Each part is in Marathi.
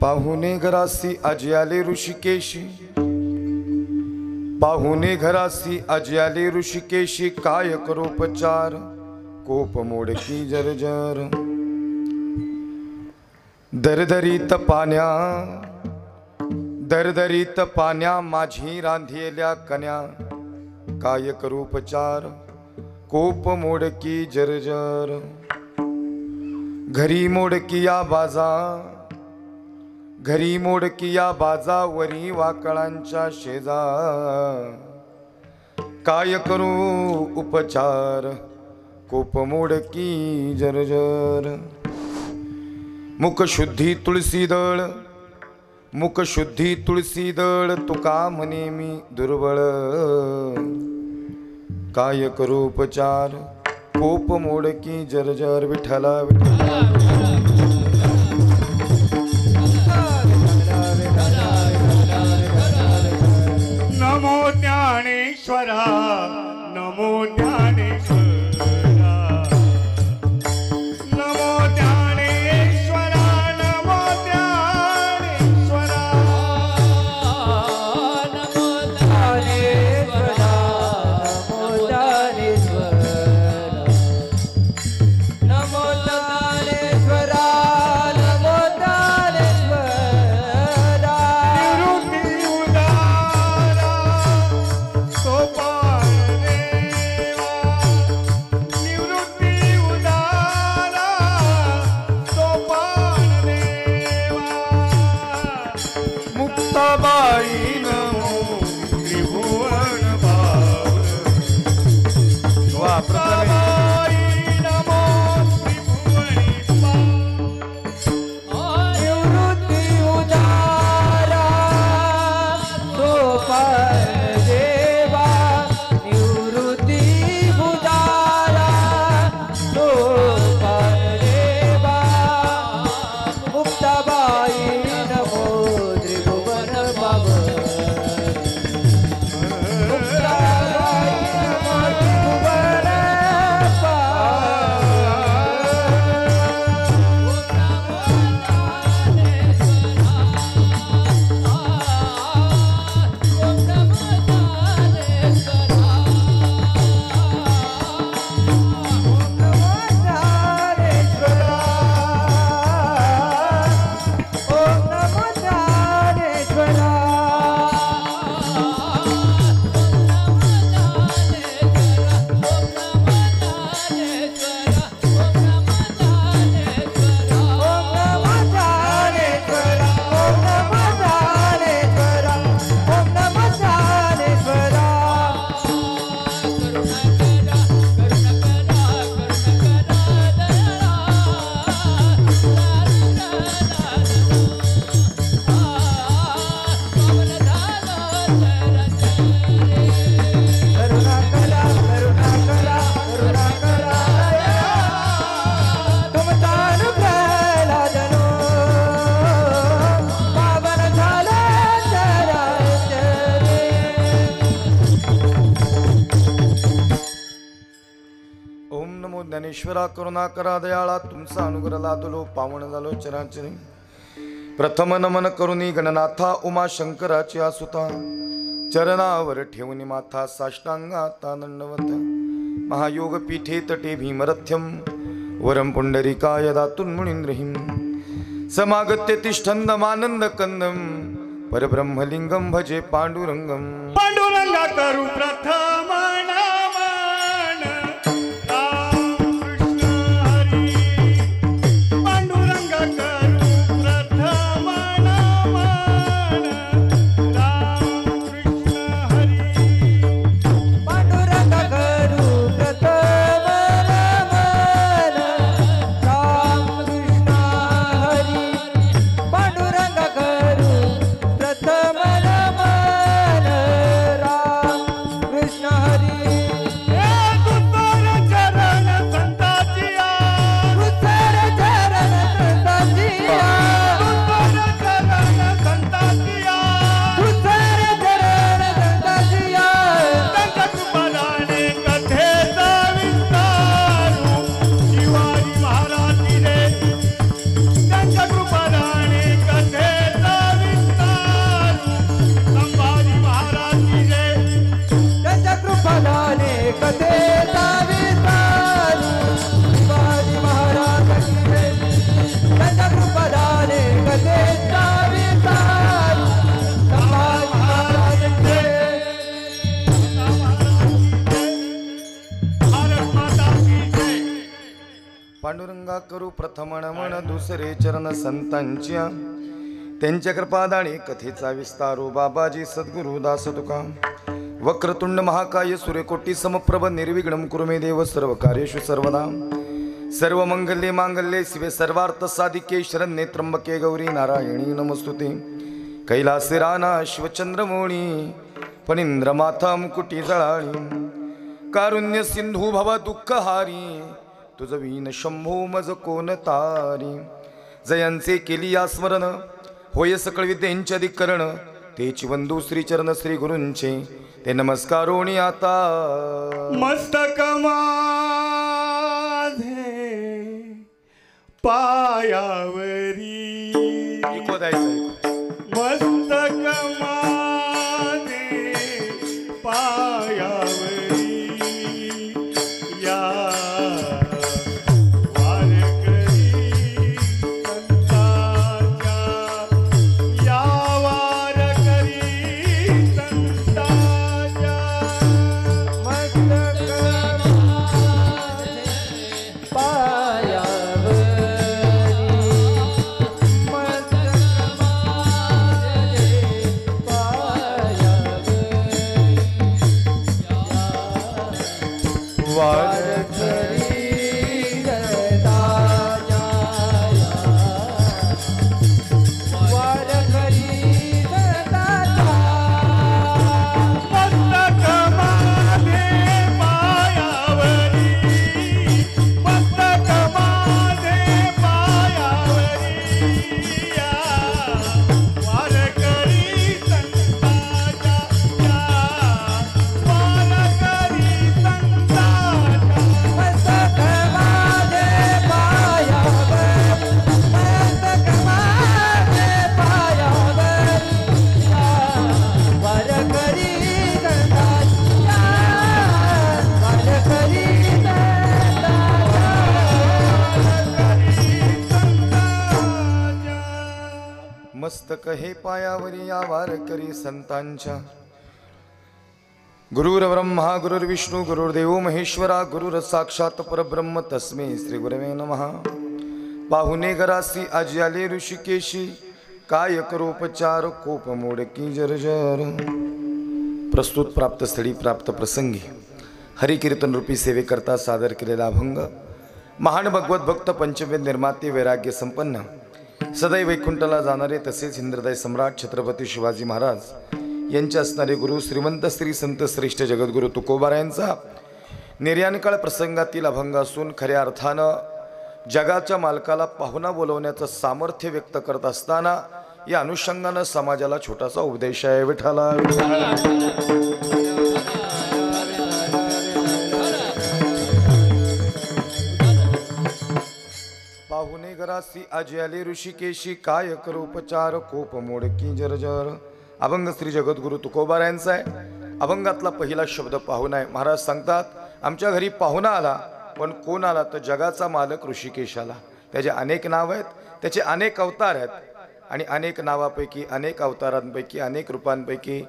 पाहुणे घरासी आजी आले ऋषिकेशी, पाहुणे घरासी आजी आले ऋषिकेशी, काय करोपचार कोप मोडकी जर्जर. दरदरीत पाण्या दरदरीत पाण्या माझी रांधेल्या कन्या, काय करूपचार कोप मोडकी जर्जर. घरी मोडकिया बाजा, घरी मोडकिया बाजा, वरी वाकळांच्या शेजा, काय करू उपचार कोप मोडकी जर्जर. मुख शुद्धी तुळसी दळ, मुख शुद्धी तुळसी दळ, तुका म्हणे मी दुर्बळ, काय करू उपचार कोप मोडकी जर्जर. विठ्ठला विठ्ठला नमो ज्ञानेश्वरा, नमो ज्ञानेश्वरा, नमो ज्ञानेश्वरा, नमो ज्ञानेश्वरा, नमो ज्ञानेश्वरा, नमो ज्ञानेश्वरा, नमो ज्ञानेश्वरा, नमो ज्ञानेश्वरा. निवृत्ती उदारा सोपान देवा, निवृत्ती उदारा सोपान देवा. मुक्ताबाई नमो त्रिभुवन भाव, वा प्रथमे मुक्ताबाई नमो त्रिभुवनी भाव. निवृत्ती उदारा सोपान देवा, निवृत्ती उदारा सोपान देवा. मुक्ताबाई नमो त्रिभुवन भाव, मुक्ताबाई नमो त्रिभुवन ज्ञानेश्वरा करुणा करा दयाळा, तुमचा अनुग्रह लादलो पावन झालो चराचरी. प्रथम नमन करुणी गणनाथा उमा शंकराची आसुता, चरणावर ठेवणी माथा साष्टांगाता दंडवत. महायोग पीठे तटे भीमरथ्यम, वरम पुंडरीकाय दातुन मुनींद्रहिं. समागत्य तिष्ठन्दमानंद कंदम, परब्रह्मलिंगम भजे पांडुरंगम. पांडुरंगा करू प्रथम नमन, रामकृष्ण हरी, पांडुरंग करू प्रथम नमन, रामकृष्ण हरी. पांडुरंग करू प्रथम नमन, रामकृष्ण कथेचा विस्तार शिवाजी महाराज की जय. त्यांच्या कृपादाने कथेचा विस्तार संभाजी महाराज की जय. भारत माता की जय. पांडुरंगा करू प्रथम नमन दुसरे चरण संतांच्या त्यांच्या कृपादाणी कथेचा विस्तारो बाबाजी सद्गुरु दास तुका. वक्रतुंड महाकाय सूर्यकोटी समप्रभ निर्विघ्नं कुरु मे देव सर्व कार्येषु सर्वदा. सर्व मंगल्ये मांगल्ये शिवे सर्वार्थ साधिके शरण्ये त्र्यंबके गौरी नारायणी नमस्तुते. कैलासे राना शिवचंद्रमौळी फणींद्र माथा मुकुटी जळाळी. कारुण्य सिंधू भव दुःखहारी तुझ वीन शंभो मज कोण तारी. जयांचे केली या स्मरण होय सकळ विद्येंचे अधिकरण. तेची वंदू श्री चरण श्री गुरूंचे ते नमस्कारोणी आता. मस्तक माझे पायावरी. इको द्यायचं. मस्तक माझे पायावरी. या वारकरी संतांच्या, या वारकरी संतांच्या. मस्तक माझे पायावरी. मस्तक माझे पायावरी. वारकरी दादाया. वारकरी दादा. मस्तक माझे पायावरी. मस्तक माझे पायावरी. या वारकरी संतांच्या, या वारकरी संतांच्या. मस्तक माझे पायावरी. मस्तक माझे पायावरी. वारकरी दादाया. वारकरी मस्तक हे पायावरी या वारकरी संतांच्या. गुरुर ब्रह्मा गुरुर्विष्णू गुरुर्देव महेश्वरा गुरुर साक्षात परब्रह्म तस्मै श्री गुरवे नमः. पाहुणे घरासी आज आले ऋषिकेशी काय करोपचार कोप मोडकी जर्जर. प्रस्तुत प्राप्त स्थळी प्राप्त प्रसंगी हरिकीर्तन रूपी सेवेकरता सादर केलेला अभंग महान भगवत भक्त पंचवेद निर्माते वैराग्य संपन्न सदैव वैकुंठला जाणारे तसेच इंद्रदय सम्राट छत्रपती शिवाजी महाराज यांचे असणारे गुरु श्रीमंत श्री संत श्रेष्ठ जगद्गुरु तुकोबारायांचा निर्याणकाळ प्रसंगातील अभंग असून खऱ्या अर्थानं जगाच्या मालकाला पाहुणा बोलवण्याचं सामर्थ्य व्यक्त करत असताना या अनुषंगानं समाजाला छोटासा उपदेश आहे. विठाला पाहुणे घरासी आज आले ऋषिकेशी काय करू उपचार कोप मोडकी जर्जर. अभंग श्री जगद्गुरु तुकोबारायांचा आहे. अभंगातला पहिला शब्द पाहुणा आहे. महाराज सांगतात आमच्या घरी पाहुणा आला, पण कोण आला तर जगाचा मालक ऋषिकेश आला. त्याचे अनेक नाव आहेत, त्याचे अनेक अवतार आहेत आणि अनेक नावापैकी अनेक अवतारांपैकी अनेक रूपांपैकी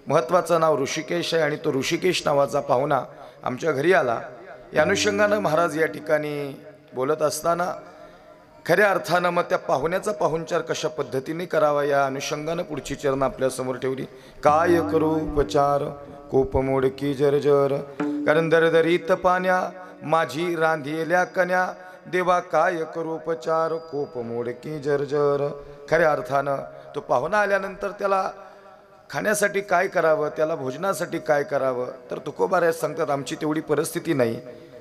महत्त्वाचं नाव ऋषिकेश आहे आणि तो ऋषिकेश नावाचा पाहुणा आमच्या घरी आला. या अनुषंगानं महाराज या ठिकाणी बोलत असताना खऱ्या अर्थानं मग त्या पाहुण्याचा पाहुणचार कशा पद्धतीने करावा या अनुषंगानं पुढची चरण आपल्या समोर ठेवली. काय करू उपचार कोप मोडकी जर्जर. कारण दरदरीत पाण्या माझी रांधिलेल्या कन्या देवा काय करू उपचार कोप मोडकी जर्जर. खऱ्या अर्थानं तो पाहुणा आल्यानंतर त्याला खाण्यासाठी काय करावं, त्याला भोजनासाठी काय करावं, तर तुकोबाराय सांगतात आमची तेवढी परिस्थिती नाही.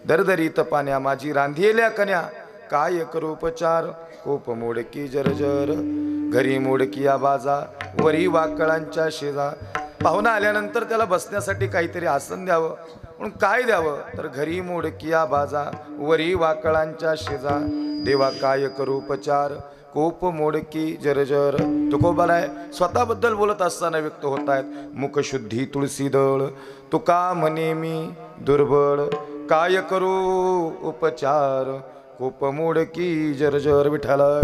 दरदरीत पाण्या माझी रांधिलेल्या कन्या काय करू उपचार कोप मोडकी जर्जर. घरी मोडकी आबाजा वरी वाकळांच्या शेजा. पाहुणा आल्यानंतर त्याला बसण्यासाठी काहीतरी आसन द्यावं, म्हणून काय द्यावं तर घरी मोडकिया बाजा वरी वाकळांच्या शेजा देवा काय करू उपचार कोप मोडकी जरजर. तुकोबाराय स्वतःबद्दल बोलत असताना व्यक्त होत आहेत. मुखशुद्धी तुळशी दळ तुका म्हणे मी दुर्बळ काय करू उपचार कोप मोडकी जरजर. विठाला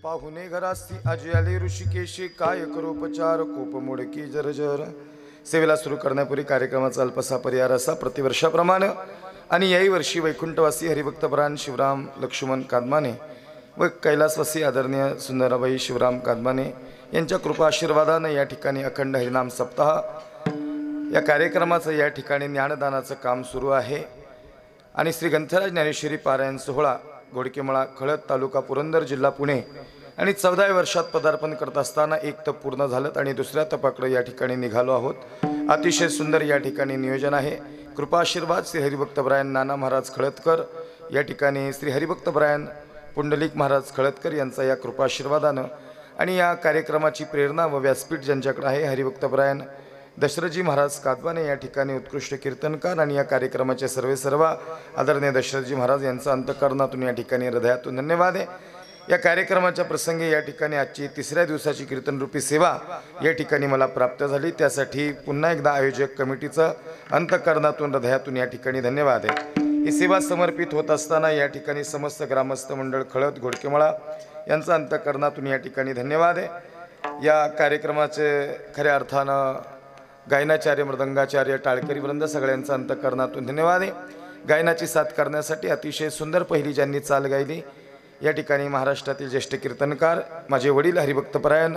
पाहुणे घरासी आजी आले ऋषिकेशी काय करोपचार कोप मोडकी जरजर. सेवेला सुरू करण्यापूर्वी कार्यक्रमाचा अल्पसा पर्याय असा प्रतिवर्षाप्रमाणे आणि याही वर्षी वैकुंठवासी हरिभक्तपरायण शिवराम लक्ष्मण कादमाने व कैलासवासी आदरणीय सुंदराबाई शिवराम कादमाने यांच्या कृपा आशीर्वादाने या ठिकाणी अखंड हरिनाम सप्ताह या कार्यक्रमाचं या ठिकाणी ज्ञानदानाचं काम सुरू आहे. आणि श्री ग्रंथराज ज्ञानेश्वरी पारायण सोहळा घोडकेमळा खळद तालुका पुरंदर जिल्हा पुणे आणि 14व्या वर्षात पदार्पण करत असताना एक तप पूर्ण झालं आणि दुसऱ्या तपाकडे या ठिकाणी निघालो आहोत. अतिशय सुंदर या ठिकाणी नियोजन आहे. कृपा आशीर्वाद श्री हरिभक्तपरायण नाना महाराज खळदकर या ठिकाणी श्री हरिभक्तपरायण पुंडलिक महाराज खळदकर यांचा या कृपा आशीर्वादानं आणि या कार्यक्रमाची प्रेरणा व व्यासपीठ ज्यांच्याकडे आहे हरिभक्तपरायण दशरथजी महाराज कादवाने या ठिकाणी उत्कृष्ट कीर्तनकार आणि या कार्यक्रमाचे सर्व आदरणीय दशरथजी महाराज यांचा अंतःकरणातून या ठिकाणी हृदयातून धन्यवाद आहे. या कार्यक्रमाच्या प्रसंगी या ठिकाणी आजची 3ऱ्या दिवसाची कीर्तनरूपी सेवा या ठिकाणी मला प्राप्त झाली. त्यासाठी पुन्हा एकदा आयोजक कमिटीचं अंतःकरणातून हृदयातून या ठिकाणी धन्यवाद आहे. ही सेवा समर्पित होत असताना या ठिकाणी समस्त ग्रामस्थ मंडळ खळद घोडकेमळा यांचा अंतःकरणातून या ठिकाणी धन्यवाद आहे. या कार्यक्रमाचे खऱ्या अर्थानं गायनाचार्य मृदंगाचार्य टाळकरी वृंद सगळ्यांचा अंतःकरणातून धन्यवाद आहे. गायनाची साथ करण्यासाठी अतिशय सुंदर पहिली ज्यांनी चाल गायली या ठिकाणी महाराष्ट्रातील ज्येष्ठ कीर्तनकार माझे वडील हरिभक्तपरायण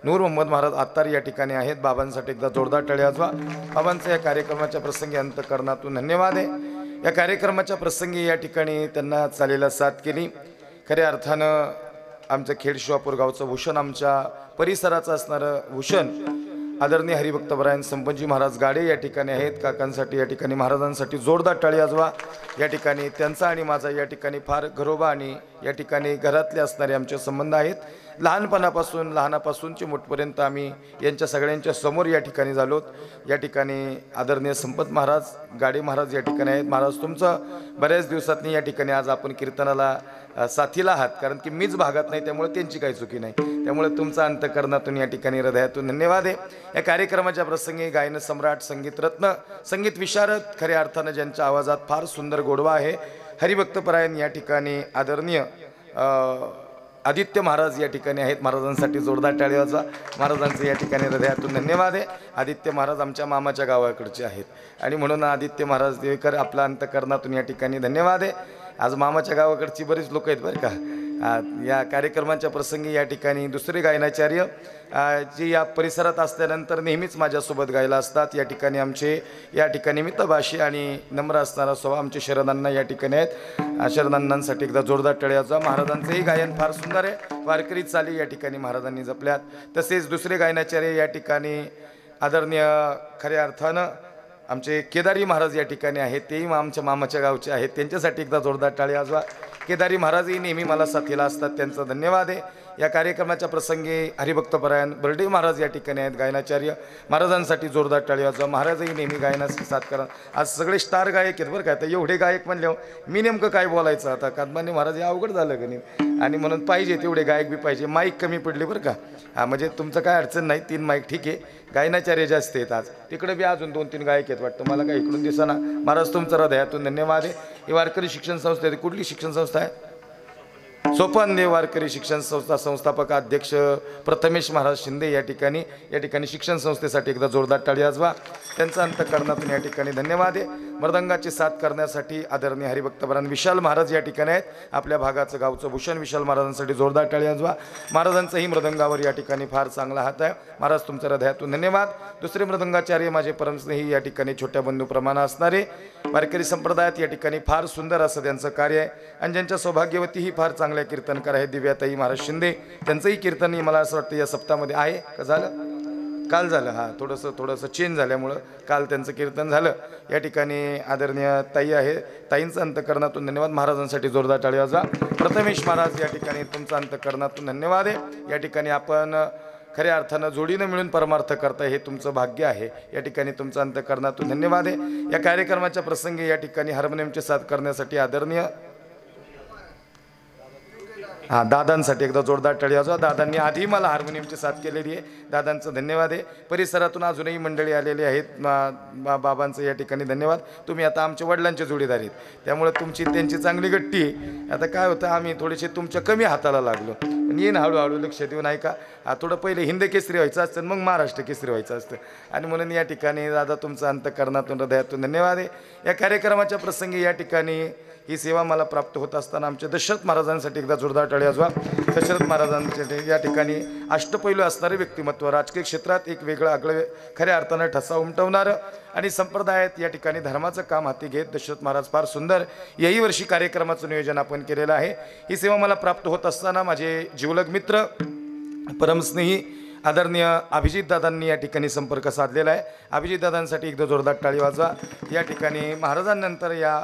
नूर मोहम्मद महाराज आत्तार या ठिकाणी आहेत. बाबांसाठी एकदा जोरदार टाळ्या वाजवा. बाबांचा या कार्यक्रमाच्या प्रसंगी अंतःकरणातून धन्यवाद आहे. या कार्यक्रमाच्या प्रसंगी या ठिकाणी त्यांना चालीला साथ केली. खऱ्या अर्थानं आमचं खेड शिवापूर गावचं भूषण आमच्या परिसराचं असणारं भूषण आदरणीय हरिभक्तपरायण संपतजी महाराज गाडे या ठिकाणी आहेत. काकांसाठी या ठिकाणी महाराजांसाठी जोरदार टाळी वाजवा. या ठिकाणी त्यांचा आणि माझा या ठिकाणी फार घरोबा आणि या ठिकाणी घरातले असणारे आमचे संबंध आहेत. लहानापासूनचे मोठपर्यंत आम्ही यांच्या सगळ्यांच्या समोर या ठिकाणी झालोत. या ठिकाणी आदरणीय संपत महाराज गाडे महाराज या ठिकाणी आहेत. महाराज तुमचं बऱ्याच दिवसातनी या ठिकाणी आज आपण कीर्तनाला साथीला आहात, कारण की मीच भागात नाही त्यामुळे त्यांची काही चुकी नाही. त्यामुळे तुमचा अंतःकरणातून या ठिकाणी हृदयातून धन्यवाद आहे. या कार्यक्रमाच्या प्रसंगी गायन सम्राट संगीत रत्न संगीत विशारद खऱ्या अर्थानं ज्यांच्या आवाजात फार सुंदर गोडवा आहे हरिभक्तपरायण या ठिकाणी आदरणीय आदित्य महाराज या ठिकाणी आहेत. महाराजांसाठी जोरदार टाळी वाजवा. महाराजांचं या ठिकाणी हृदयातून धन्यवाद आहे. आदित्य महाराज आमच्या मामाच्या गावाकडचे आहेत आणि म्हणून आदित्य महाराज देवेकर आपला अंतःकरणातून या ठिकाणी धन्यवाद आहे. आज मामाच्या गावाकडची बरीच लोक आहेत बरं का. या कार्यक्रमाच्या प्रसंगी या ठिकाणी दुसरे गायनाचार्य जे या परिसरात असल्यानंतर नेहमीच माझ्यासोबत गायला असतात. या ठिकाणी आमचे या ठिकाणी मितभाषी आणि नम्र असणारा स्वभाव आमचे शरदांना या ठिकाणी आहेत. शरदांनांसाठी एकदा जोरदार टाळ्याचा. महाराजांचंही गायन फार सुंदर आहे. वारकरी चाली या ठिकाणी महाराजांनी जपल्यात. तसेच दुसरे गायनाचार्य या ठिकाणी आदरणीय खऱ्या अर्थानं आमचे केदारी महाराज या ठिकाणी आहेत. तेही आमच्या मामाच्या गावचे आहेत. त्यांच्यासाठी एकदा जोरदार टाळी वाजवा. केदारी महाराजही नेहमी मला साथीला असतात, त्यांचा धन्यवाद आहे. या कार्यक्रमाच्या प्रसंगी हरिभक्तपरायण बर्डे महाराज या ठिकाणी आहेत गायनाचार्य. महाराजांसाठी जोरदार टाळी वाजवा. महाराजही नेहमी गायनाची साथ करा. आज सगळे स्टार गायक आहेत बरं का. तर एवढे गायक म्हणल्यावर मी नेमकं काय बोलायचं आता. कादमाने महाराज हे अवघड झालं का नाही, आणि म्हणून पाहिजे तेवढे गायक बी पाहिजे. माईक कमी पडले बरं का. म्हणजे तुमचं काय अडचण नाही. 3 माईक ठीक आहे. गायनाचार्य जास्त आहेत आज. तिकडे बी अजून 2-3 गायक आहेत वाटतं, मला काय इकडून दिसाना. महाराज तुमचं हृदयातून धन्यवाद आहे. ही वारकरी शिक्षण संस्था आहे. कुठली शिक्षण संस्था आहे? सोपानदेव वारकरी शिक्षण संस्था संस्थापक अध्यक्ष प्रथमेश महाराज शिंदे या ठिकाणी शिक्षण संस्थेसाठी एकदा जोरदार टाळी वाजवा. त्यांचा अंतःकरणातून या ठिकाणी धन्यवाद आहे. मृदंगाची साथ करण्यासाठी आदरणीय हरिभक्तपरायण विशाल महाराज या ठिकाणी आहेत. आपल्या भागाचं गावचं भूषण विशाल महाराजांसाठी जोरदार टाळी वाजवा. महाराजांचंही मृदंगावर या ठिकाणी फार चांगला हात आहे. महाराज तुमच्या हृदयातून धन्यवाद. दुसरे मृदंगाचार्य माझे परमस्नेही या ठिकाणी छोट्या बंधू प्रमाण असणारे वारकरी संप्रदायात या ठिकाणी फार सुंदर असं त्यांचं कार्य आहे. आणि ज्यांच्या सौभाग्यवतीही फार चांगल्या कीर्तनकार आहेत दिव्याताई महाराज शिंदे. त्यांचंही कीर्तनही मला असं वाटतं या सप्ताहामध्ये आहे का झालं. काल झालं, हां थोडंसं चेंज झाल्यामुळं काल त्यांचं कीर्तन झालं. या ठिकाणी आदरणीय ताई आहे, ताईंचं अंतकरणातून धन्यवाद. महाराजांसाठी जोरदार टाळी वाजवा. प्रथमेश महाराज या ठिकाणी तुमचं अंतकरणातून धन्यवाद आहे. या ठिकाणी आपण खऱ्या अर्थानं जोडीनं मिळून परमार्थ करताय, हे तुमचं भाग्य आहे. या ठिकाणी तुमचं अंतकरणातून धन्यवाद आहे. या कार्यक्रमाच्या प्रसंगी या ठिकाणी हार्मोनियमचे साथ करण्यासाठी आदरणीय दादांसाठी एकदा जोरदार टाळी वाजवा. दादांनी आधी मला हार्मोनियमची साथ केलेली आहे, दादांचं धन्यवाद आहे. परिसरातून अजूनही मंडळी आलेली आहेत, बाबांचं या ठिकाणी धन्यवाद. तुम्ही आता आमच्या वडिलांचे जोडीदार आहेत, त्यामुळे तुमची त्यांची चांगली गट्टी आहे. आता काय होतं, आम्ही थोडेसे तुमच्या कमी हाताला लागलो, पण येईन हळूहळू, लक्ष देऊन ऐका. थोडं पहिले हिंद केसरी व्हायचं असतं, मग महाराष्ट्र केसरी व्हायचं असतं. आणि म्हणून या ठिकाणी दादा तुमचं अंतकरणातून हृदयातून धन्यवाद आहे. या कार्यक्रमाच्या प्रसंगी या ठिकाणी ही सेवा मला प्राप्त होत असताना आमच्या दशरथ महाराजांसाठी एकदा जोरदार टाळी वाजवा. दशरथ महाराजांचे या ठिकाणी अष्टपैलू असणारे व्यक्तिमत्व, राजकीय क्षेत्रात एक वेगळं आगळं खऱ्या अर्थानं ठसा उमटवणारं आणि संप्रदायात या ठिकाणी धर्माचं काम हाती घेत दशरथ महाराज फार सुंदर याही वर्षी कार्यक्रमाचं नियोजन आपण केलेलं आहे. ही सेवा मला प्राप्त होत असताना माझे जिवलग मित्र परमस्नेही आदरणीय अभिजितदादांनी या ठिकाणी संपर्क साधलेला आहे. अभिजितदादांसाठी एकदा जोरदार टाळी वाजवा. या ठिकाणी महाराजांनंतर या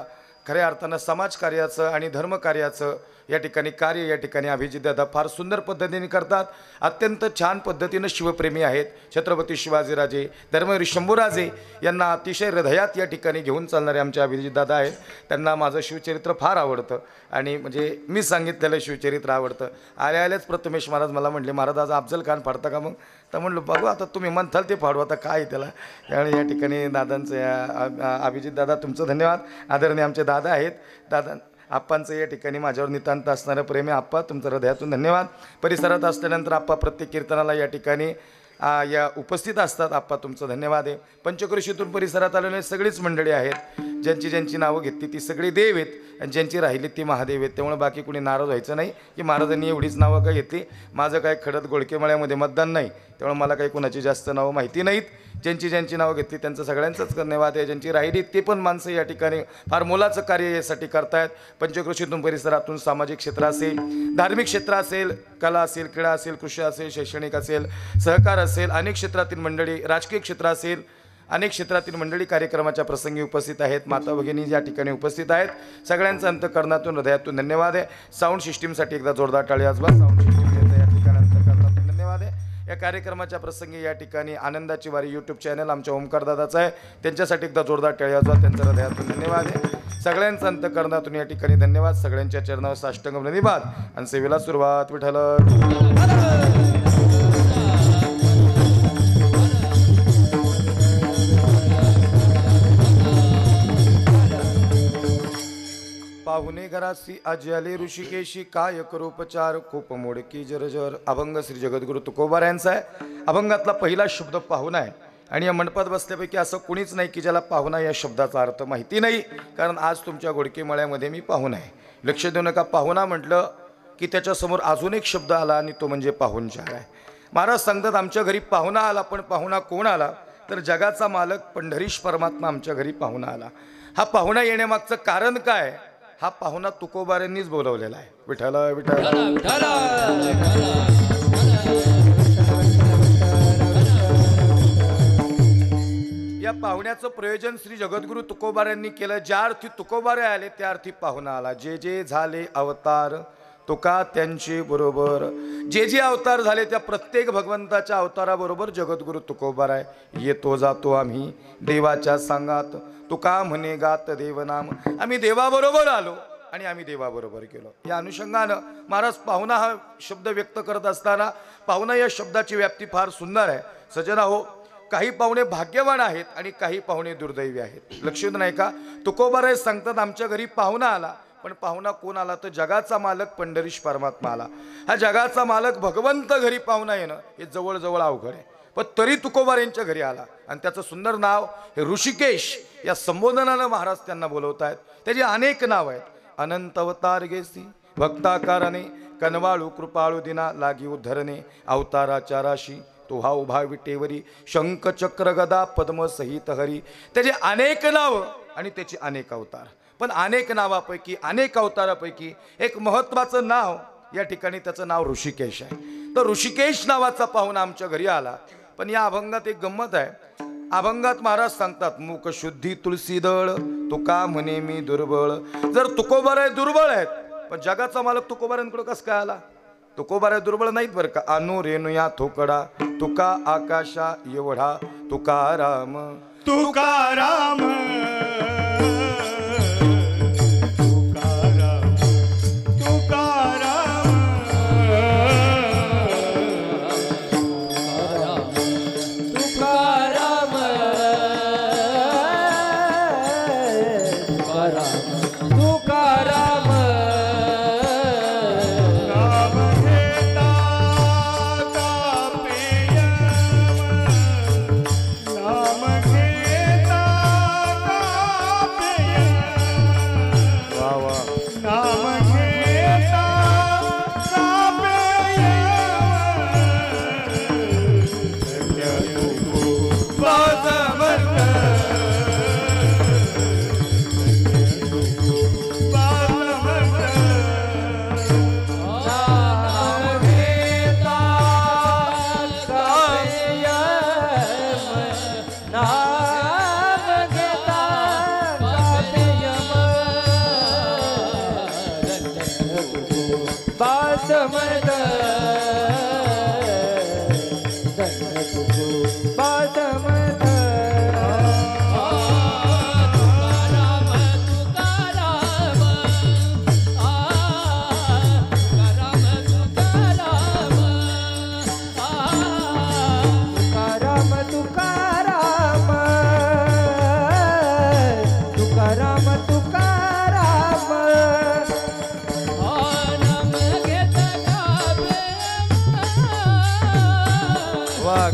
खऱ्या अर्थानं समाजकार्याचं आणि धर्मकार्याचं या ठिकाणी कार्य या ठिकाणी अभिजितदादा फार सुंदर पद्धतीने करतात. अत्यंत छान पद्धतीनं शिवप्रेमी आहेत. छत्रपती शिवाजीराजे, धर्मवीर शंभूराजे यांना अतिशय हृदयात या ठिकाणी घेऊन चालणारे आमचे अभिजितदादा आहेत. त्यांना माझं शिवचरित्र फार आवडतं आणि म्हणजे मी सांगितलेलं शिवचरित्र आवडतं. आल्याच प्रथमेश महाराज मला म्हटले, महाराज आज अफजल खान फाडता का? मग तर म्हणलो बघू, आता तुम्ही म्हणताल ते फाडू, आता काय त्याला. त्यामुळे या ठिकाणी दादांचं या अभिजितदादा तुमचं धन्यवाद. आदरणीय आमचे दादा आहेत, दादा आप्पांचं या ठिकाणी माझ्यावर नितांत असणारं प्रेम आहे. आप्पा तुमचं हृदयातून धन्यवाद. परिसरात असल्यानंतर आप्पा प्रत्येक कीर्तनाला या ठिकाणी या उपस्थित असतात. आप्पा तुमचं धन्यवाद आहे. पंचक्रोशीतून परिसरात आलेले सगळीच मंडळी आहेत, ज्यांची नावं घेतली ती सगळी देव आहेत आणि ज्यांची राहिली ती महादेव आहेत. त्यामुळे बाकी कुणी नाराज व्हायचं नाही की महाराजांनी एवढीच नावं का घेतली. माझं काय खडत गोळकेमळ्यामध्ये मतदान नाही, त्यामुळे मला काही कुणाची जास्त नावं माहिती नाहीत. ज्यांची नावं घेतली त्यांचं सगळ्यांचंच धन्यवाद आहे. ज्यांची राहिली ते पण माणसं या ठिकाणी फार मोलाचं कार्य यासाठी करतायत. पंचक्रोशीतून परिसरातून सामाजिक क्षेत्र असेल, धार्मिक क्षेत्र असेल, कला असेल, क्रीडा असेल, कृषी असेल, शैक्षणिक असेल, सहकार असेल, अनेक क्षेत्रातील मंडळी, राजकीय क्षेत्र असेल, अनेक क्षेत्रातील मंडळी कार्यक्रमाच्या प्रसंगी उपस्थित आहेत. माता भगिनी या ठिकाणी उपस्थित आहेत. सगळ्यांचं अंतकरणातून हृदयातून धन्यवाद आहे. साऊंड सिस्टीमसाठी एकदा जोरदार टाळी वाजवा. साऊंड सिस्टीम या ठिकाणी अंतकरणातून धन्यवाद आहे. या कार्यक्रमाच्या प्रसंगी या ठिकाणी आनंदाची वारी यूट्यूब चॅनल आमच्या ओमकार दादाचं आहे, त्यांच्यासाठी एकदा जोरदार टाळी वाजवा. त्यांचं हृदयातून धन्यवाद आहे. सगळ्यांचं अंतकरणातून या ठिकाणी धन्यवाद. सगळ्यांच्या चरणावर साष्टांग धन्यवाद आणि सेवेला सुरुवात. विठ्ठल पाहुणे घरासी आजी ऋषिकेशी काय करूपचार खूप मोडकी जरजर. अभंग श्री जगद्गुरु तुकोबार यांचा आहे. अभंगातला पहिला शब्द पाहुणा आहे आणि या मंडपात बसल्यापैकी असं कुणीच नाही की ज्याला पाहुणा या शब्दाचा अर्थ माहिती नाही, कारण आज तुमच्या घोडके मळ्यामध्ये मी पाहुणा आहे. लक्ष देऊ नका, पाहुणा म्हटलं की त्याच्यासमोर अजून एक शब्द आला आणि तो म्हणजे पाहुणचार आहे. महाराज सांगतात आमच्या घरी पाहुणा आला, पण पाहुणा कोण आला तर जगाचा मालक पंढरीश परमात्मा आमच्या घरी पाहुणा आला. हा पाहुणा येण्यामागचं कारण काय? हा पाहुणा तुकोबारांनीच बोलवलेला आहे. विठ्ठल विठ्ठल या पाहुण्याचं प्रयोजन श्री जगद्गुरु तुकोबारांनी केलं. ज्या अर्थी तुकोबारे आले त्या अर्थी पाहुणा आला. जे जे झाले अवतार तुका त्यांचे बरोबर. जे जे अवतार झाले त्या प्रत्येक भगवंताच्या अवताराबरोबर जगद्गुरु तुकोबार आहे. येतो जातो आम्ही देवाच्या सांगात, तुका म्हणे गात देवनाम. आम्ही देवाबरोबर आलो आणि आम्ही देवाबरोबर गेलो. या अनुषंगानं महाराज पाहुणा हा शब्द व्यक्त करत असताना पाहुणा या शब्दाची व्याप्ती फार सुंदर आहे. सजना हो, काही पाहुणे भाग्यवान आहेत आणि काही पाहुणे दुर्दैवी आहेत. लक्ष नाही का, तुकोबाराय सांगतात आमच्या घरी पाहुणा आला, पण पाहुणा कोण आला तर जगाचा मालक पंढरीश परमात्मा आला. हा जगाचा मालक भगवंत घरी पाहुणा येणं हे जवळजवळ अवघड आहे, पण तरी तुकोबार यांच्या घरी आला आणि त्याचं सुंदर नाव हे ऋषिकेश या संबोधनानं महाराज त्यांना बोलवत आहेत. त्याची अनेक नाव आहेत. अनंत अवतार गेसी भक्ताकारणे, कनवाळू कृपाळू दिना लागी उद्धरणे, अवताराचाराशी तो हा उभा विटेवरी, शंख चक्र गदा पद्म सहित हरी. त्याचे अनेक नाव आणि त्याचे अनेक अवतार, पण अनेक नावापैकी अनेक अवतारापैकी एक महत्त्वाचं नाव या ठिकाणी त्याचं नाव ऋषिकेश आहे. तर ऋषिकेश नावाचा पाहुणा आमच्या घरी आला. पण या अभंगात एक गंमत आहे. अभंगात महाराज सांगतात मुख शुद्धी तुळशी दळ तुका म्हणे मी दुर्बळ. जर तुकोबाराय दुर्बळ आहेत, पण जगाचा मालक तुकोबारांकडे कस काय आला? तुकोबाराय दुर्बळ नाहीत बरं का. अनु रेणू या थोकडा तुका आकाशा एवढा तुकाराम तुकाराम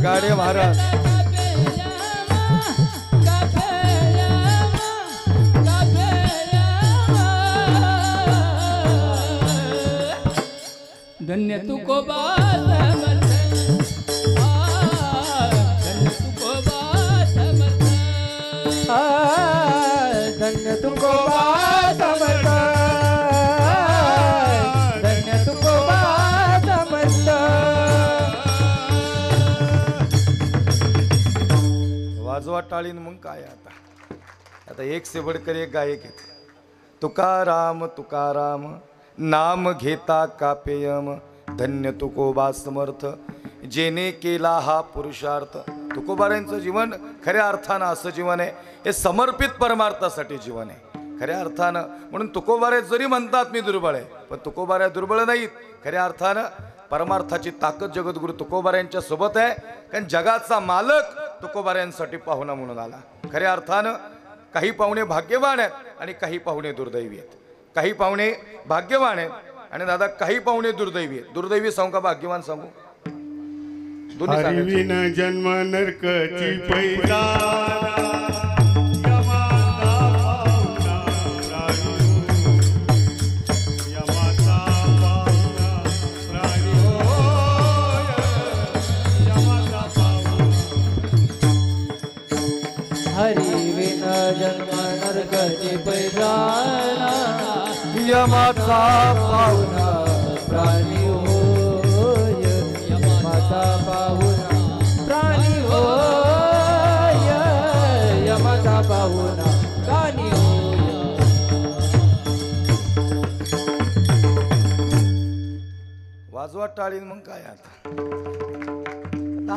गाडे महाराज. धन्य तुकोबा समर्थ, धन्य तुकोबा समर्थ, धन्य तुकोबा समर्थ, धन्य तुकोबा समर्थ. वाजवा टाळीन मग काय आता. आता एक से बडकर एक गायक आहेत. तुकाराम तुकाराम नाम घेता कापेयम धन्य तुकोबा समर्थ जेने केला हा पुरुषार्थ. तुकोबारांचं जीवन खऱ्या अर्थानं असं जीवन आहे, हे समर्पित परमार्थासाठी जीवन आहे खऱ्या अर्थानं. म्हणून तुकोबारे जरी म्हणतात मी दुर्बळ आहे, पण तुकोबारे दुर्बळ नाहीत. खऱ्या अर्थानं परमार्थाची ताकद जगद्गुरु तुकोबारांच्या सोबत आहे. कारण जगाचा मालक तुकोबारांसाठी पाहुणा म्हणून आला. खऱ्या अर्थानं काही पाहुणे भाग्यवान आहेत आणि काही पाहुणे दुर्दैवी आहेत. काही पाहुणे भाग्यवान आहेत आणि दादा काही पाहुणे दुर्दैवी आहेत. दुर्दैवी सांगू का भाग्यवान सांगू? दोन्ही सांगायचं. हरिविन जन्म नरकची पैदा हरी विन जन्म नरकाची पैजाना यमाचा पाहुणा प्राणी होय, यमाचा पाहुणा प्राणी होय, यमाचा पाहुणा प्राणी होय. वाजवा टाळीन मग काय आता.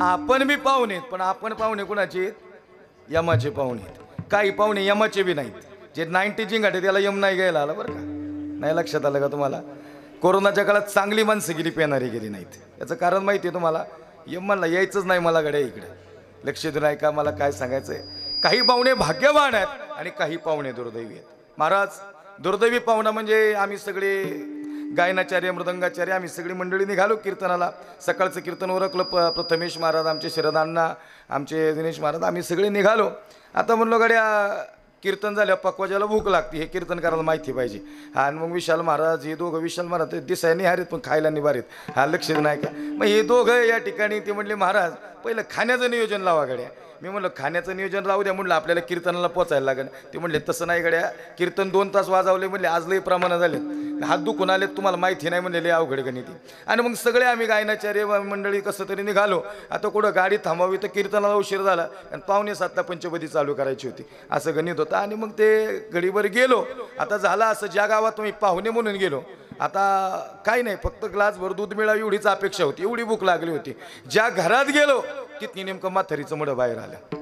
आपण बी पाहुणे, पण आपण पाहुणे कुणाचे आहेत? यमाचे पाहुणे आहेत. काही पाहुणे यमाचे बी नाहीत. जे 90 जिंगाटे त्याला यम नाही घ्यायला आला बरं का. नाही लक्षात आलं का तुम्हाला? कोरोनाच्या काळात चांगली माणसं गेली, पेणारी गेली नाहीत. याचं कारण माहिती आहे तुम्हाला? यम म्हणला यायचंच नाही मला गड्या इकडे. लक्ष देऊ नाही का मला काय सांगायचंय? काही पाहुणे भाग्यवान आहेत आणि काही पाहुणे दुर्दैवी आहेत. महाराज दुर्दैवी पाहुणा म्हणजे आम्ही सगळे गायनाचार्य मृदंगाचार्य आम्ही सगळी मंडळी निघालो कीर्तनाला. सकाळचं कीर्तन ओरखलं. प्रथमेश महाराज आमचे शरदांना आमचे दिनेश महाराज आम्ही सगळे निघालो. आता म्हणलो गड्या कीर्तन झालं पक्वाजाला भूक लागते हे कीर्तन करायला माहिती पाहिजे. हा आणि मग विशाल महाराज हे दोघं विशाल महाराज दिसाय निहारीत पण खायला निभारीत. हा लक्ष नाही का? मग हे दोघं या ठिकाणी ते म्हणले महाराज पहिलं खाण्याचं नियोजन लावा गड्या. मी म्हणलं खाण्याचं नियोजन राहू द्या, म्हणलं आपल्याला कीर्तनाला पोचायला लागेल. ते म्हणले तसं नाही गड्या, कीर्तन 2 तास वाजवले म्हणले, आज लई प्रमाण झाले, हात दुखून आले, तुम्हाला माहिती नाही म्हणले, लई अवघड गणिती. आणि मग सगळे आम्ही गायनाचार्य मंडळी कसं तरी निघालो. आता कुठं गाडी थांबवावी तर कीर्तनाला उशीर झाला आणि 6:45 पंचपदी चालू करायची होती, असं गणित होतं. आणि मग ते गडीवर गेलो. आता झालं असं, ज्या गावात मी पाहुणे म्हणून गेलो, आता काही नाही, फक्त ग्लासभर दूध मिळावं एवढीच अपेक्षा होती, एवढी भूक लागली होती. ज्या घरात गेलो तिथनी नेमकं म्हातारीचं मड बाहेर आलं.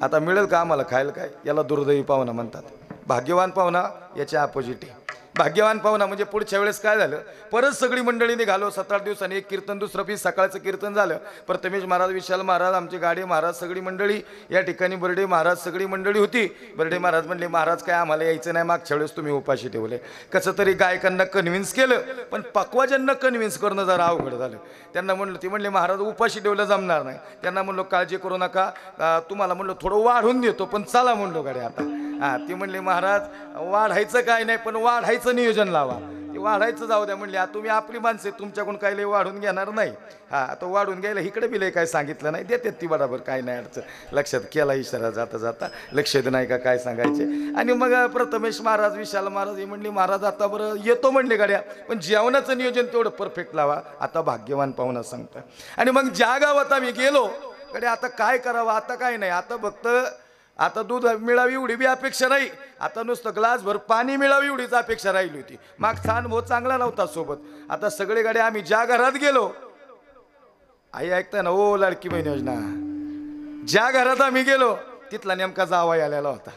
आता मिळेल का आम्हाला खायला काय? याला दुर्दैवी पाहुणा म्हणतात. भाग्यवान पाहुणा याच्या अपोजिट आहे. भाग्यवान पाहुणा म्हणजे पुढच्या वेळेस काय झालं, परत सगळी मंडळी निघालो. 7-8 दिवसांनी एक कीर्तन, दुसरं पीस, सकाळचं कीर्तन झालं. प्रथमेश महाराज, विशाल महाराज, आमचे गाडे महाराज, सगळी मंडळी या ठिकाणी, बर्डे महाराज, सगळी मंडळी होती. बर्डे महाराज म्हणले, महाराज काय आम्हाला यायचं नाही, मागच्या वेळेस तुम्ही उपाशी ठेवले. कसं तरी गायकांना कन्व्हिन्स केलं, पण पक्वाजांना कन्व्हिन्स करणं जरा अवघड झालं. त्यांना म्हणलं, ती म्हणले महाराज उपाशी ठेवलं जमणार नाही. त्यांना म्हणलो काळजी करू नका, तुम्हाला म्हणलं थोडं वाढून देतो, पण चला म्हणलो गाडी आता. ती म्हणले महाराज वाढायचं काय नाही, पण वाढायचं नियोजन लावा. ते वाढायचं जाऊ द्या म्हणले, तुम्ही आपली माणसे, तुमच्याकडून काही लई वाढून घेणार नाही. आता वाढून घ्यायला इकडे बी लई काय सांगितलं नाही, देतात ती बरोबर, काय नाही अडचण. लक्षात केला इशारा जाता जाता, लक्षात नाही का काय सांगायचे. आणि मग प्रथमेश महाराज, विशाल महाराज हे म्हणले, महाराज आता बरं येतो म्हणले गाड्या, पण जेवणाचं नियोजन तेवढं परफेक्ट लावा. आता भाग्यवान पाहुणा सांगतं. आणि मग ज्या गावात आम्ही गेलो गाड्या, आता काय करावं, आता काय नाही, आता फक्त आता दूध मिळावी एवढी बी अपेक्षा नाही, आता नुसतं ग्लासभर पाणी मिळावी एवढीच अपेक्षा राहिली होती. मागचा अनुभव चांगला नव्हता सोबत. आता सगळे गाड्या आम्ही ज्या घरात गेलो, आई ऐकता ना, ओ लाडकी बहीण योजना, ज्या घरात आम्ही गेलो तिथला नेमका जावई आलेला होता.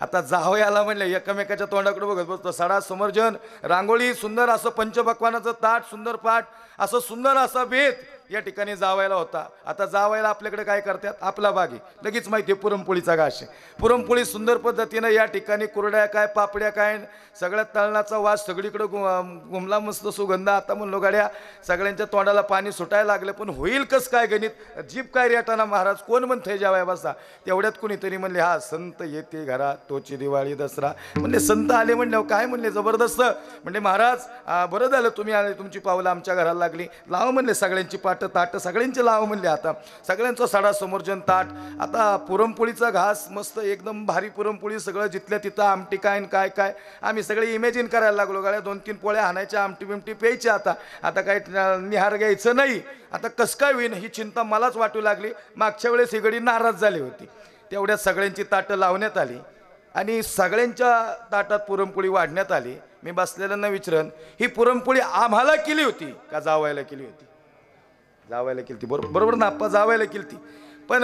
आता जावयाला म्हणलं, एकमेकाच्या तोंडाकडे बघत बसतो. सडा समर्जन, रांगोळी, सुंदर असं पंचपक्वानाचं ताट, सुंदर पाठ, असं सुंदर असा बेत या ठिकाणी जावायला होता. आता जावायला आपल्याकडे काय करतात, आपला बागी लगेच माहिती आहे, पुरणपोळीचा घास आहे. पुरणपोळी सुंदर पद्धतीनं या ठिकाणी, कुरड्या काय, पापड्या काय, सगळ्यात तळणाचा वास सगळीकडे घुमला, मस्त सुगंध. आता म्हणलो गाड्या, सगळ्यांच्या तोंडाला पाणी सुटायला लागलं, पण होईल कस काय गणित, जीभ काय रेटाना महाराज, कोण म्हणतंय जेवाय बसा. तेवढ्यात कुणीतरी म्हणले, हा संत येते घरात, तोची दिवाळी दसरा. म्हणले संत आले म्हणले, काय म्हणले, जबरदस्त. म्हणले महाराज बरं झालं तुम्ही आले, तुमची पावलं आमच्या घराला लागली, लाव म्हणले सगळ्यांची पाठ ताट सगळ्यांचे लाव म्हणले. आता सगळ्यांचं सडा समोरजन ताट. आता पुरणपोळीचा घास मस्त एकदम भारी पुरणपोळी, सगळं जिथल्या तिथं, आमटी काय काय काय, आम्ही सगळे इमॅजिन करायला लागलो गाड्या. 2-3 पोळ्या हाणायच्या, आमटी बिमटी प्यायच्या. आता काय निहार घ्यायचं नाही. आता कसं काय होईन ही चिंता मलाच वाटू लागली. मागच्या वेळेस ही गडी नाराज झाली होती. तेवढ्यात सगळ्यांची ताटं लावण्यात आली आणि सगळ्यांच्या ताटात पुरणपोळी वाढण्यात आली. मी बसलेल्यांना विचारन, ही पुरणपोळी आम्हाला केली होती का जावायला केली होती? जावायला केली ती, बरोबर ना आप्पा, जावायला केली ती. पण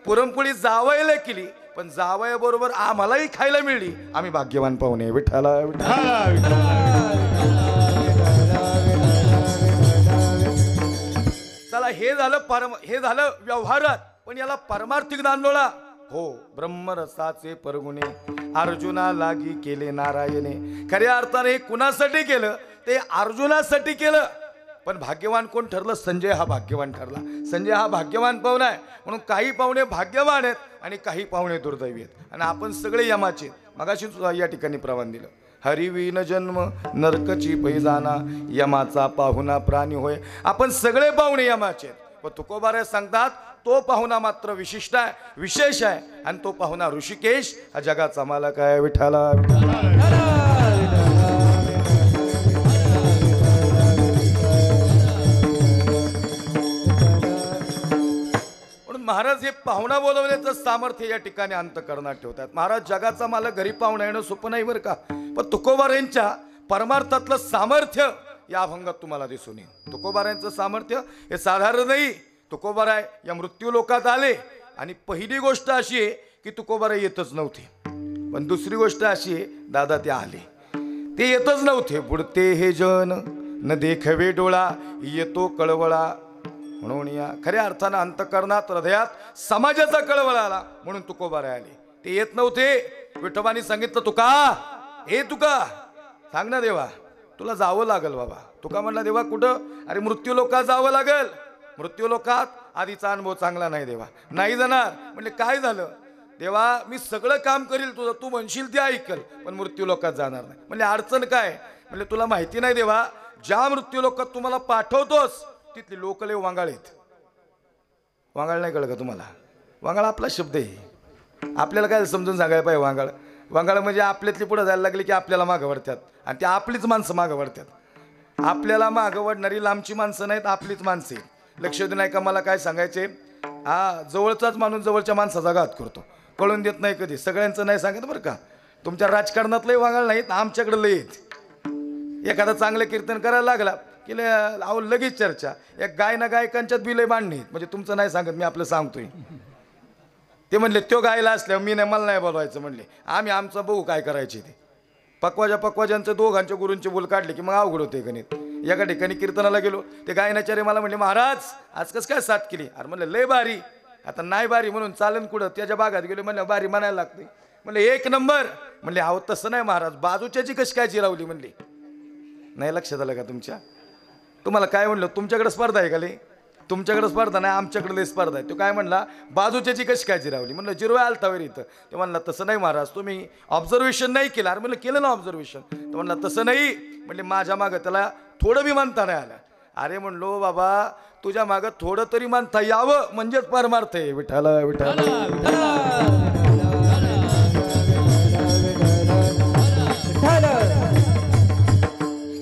पुरणपोळी जावायला केली, पण जावयाबरोबर आम्हालाही खायला मिळली. आम्ही भाग्यवान पाहुणे. विठ्ठला चला, हे झालं व्यवहारात, पण याला परमार्थिक दांडोळा. हो, ब्रह्मरसाचे परगुणे अर्जुना लागी केले नारायणे. खऱ्या अर्थाने कुणासाठी केलं, ते अर्जुनासाठी केलं. पण भाग्यवान कोण ठरलं? संजय हा भाग्यवान ठरला. संजय हा भाग्यवान पाहुणा आहे. म्हणून काही पाहुणे भाग्यवान आहेत आणि काही पाहुणे दुर्दैवी आहेत, आणि आपण सगळे यमाचे. मगाशी या ठिकाणी प्रमाण दिलं, हरिविन जन्म नरकची पैजाना, यमाचा पाहुणा प्राणी होय. आपण सगळे पाहुणे यमाचे. पण तुकोबाराय सांगतात, तो पाहुणा मात्र विशिष्ट आहे, विशेष आहे, आणि तो पाहुणा ऋषिकेश हा जगाचा मालक आहे. विठ्ठला महाराज हे पाहुणा बोलवण्याचं सामर्थ्य या ठिकाणी अंतःकरणात ठेवतात. महाराज जगाचा मालक घरी पाहुणा येणं सोपं नाही बरं का. पण तुकोबारायांच्या परमार्थातलं सामर्थ्य या अभंगात तुम्हाला दिसून येईल. तुकोबारायांचं सामर्थ्य हे साधारण नाही. तुकोबाराय या मृत्यू लोकात आले, आणि पहिली गोष्ट अशी आहे की तुकोबाराय येतच नव्हते. पण दुसरी गोष्ट अशी आहे, दादा ते आले, ते येतच नव्हते. बुडते हे जन न देखवे डोळा, येतो कळवळा म्हणून या. खऱ्या अर्थानं अंतःकरणात, हृदयात समाजाचा कळवळा आला, म्हणून तुकोबाराय आले. ते येत नव्हते. विठोबानी सांगितलं, तुका हे तुका सांग ना देवा, तुला जावं लागल बाबा. तुका म्हणला, देवा कुठं? अरे मृत्यू लोकात जावं लागल. मृत्यू लोकात आधीचा अनुभव चांगला नाही देवा, नाही जाणार. म्हणजे काय झालं? देवा मी सगळं काम करील तुझं, तू म्हणशील ते ऐकल, पण मृत्यू लोकात जाणार नाही. म्हणजे अडचण काय? म्हणजे तुला माहिती नाही देवा, ज्या मृत्यू लोकात तुम्हाला पाठवतोस तिथली लोक लय वांगाळ आहेत. वांगाळ नाही कळलं का तुम्हाला? वांगाळ आपला शब्द आहे. आपल्याला काय समजून सांगायला पाहिजे वांगाळ. वांगाळ म्हणजे आपल्यातली पुढे जायला लागली की आपल्याला मागं वळतात आणि ते आपलीच माणसं मागं वळतात. आपल्याला मागं वडणारी लांबची माणसं नाहीत, आपलीच माणसं आहेत. लक्ष देऊ नाही का मला काय सांगायचे. हा जवळचाच माणूस जवळच्या माणसाचा घात करतो, कळून देत नाही कधी. सगळ्यांचं नाही सांगत बरं का. तुमच्या राजकारणातलंही वांगाळ नाहीत, आमच्याकडे लय आहेत. एखादा चांगलं कीर्तन करायला लागला की अहो लगेच चर्चा. एक गायना गायकांच्यात बी लय भांडणी. म्हणजे तुमचं नाही सांगत, मी आपलं सांगतोय. ते म्हणले तो गायला असल्यावर मी नाही, मला नाही बोलवायचं म्हणले. आम्ही आमचं बघू काय करायचे ते. पक्वाजांचं दोघांच्या गुरूंचे बोल काढले की मग अवघड होते गणित. एका ठिकाणी कीर्तनाला गेलो, ते गायनाचार्य मला म्हणले महाराज आज कसं काय साथ केली. अरे म्हणलं लय बारी. आता नाही बारी म्हणून चालन कुठं. त्याच्या भागात गेलो, म्हणलं बारी म्हणायला लागते. म्हणले एक नंबर. म्हणले अहो तसं नाही महाराज, बाजूच्याची कशी काय जिरावली म्हणली. नाही लक्षात आलं का तुमच्या. तुम्हाला काय म्हणलं, तुमच्याकडे स्पर्धा आहे का लय. तुमच्याकडे स्पर्धा नाही, आमच्याकडे लय स्पर्धा आहे. तो काय म्हणला बाजूच्याची कशी काय जिरावली. म्हणलं जिरवा आलतावर इथं. ते म्हणला तसं नाही महाराज, तुम्ही ऑब्झर्वेशन नाही केलं. अरे म्हणलं केलं ना ऑब्झर्वेशन. तो म्हणला तसं नाही. म्हणले माझ्या मागं त्याला थोडं बी मानता नाही आलं. अरे म्हणलो बाबा तुझ्या मागं थोडं तरी मानता यावं म्हणजेच परमार्थ आहे. विठाला विठाला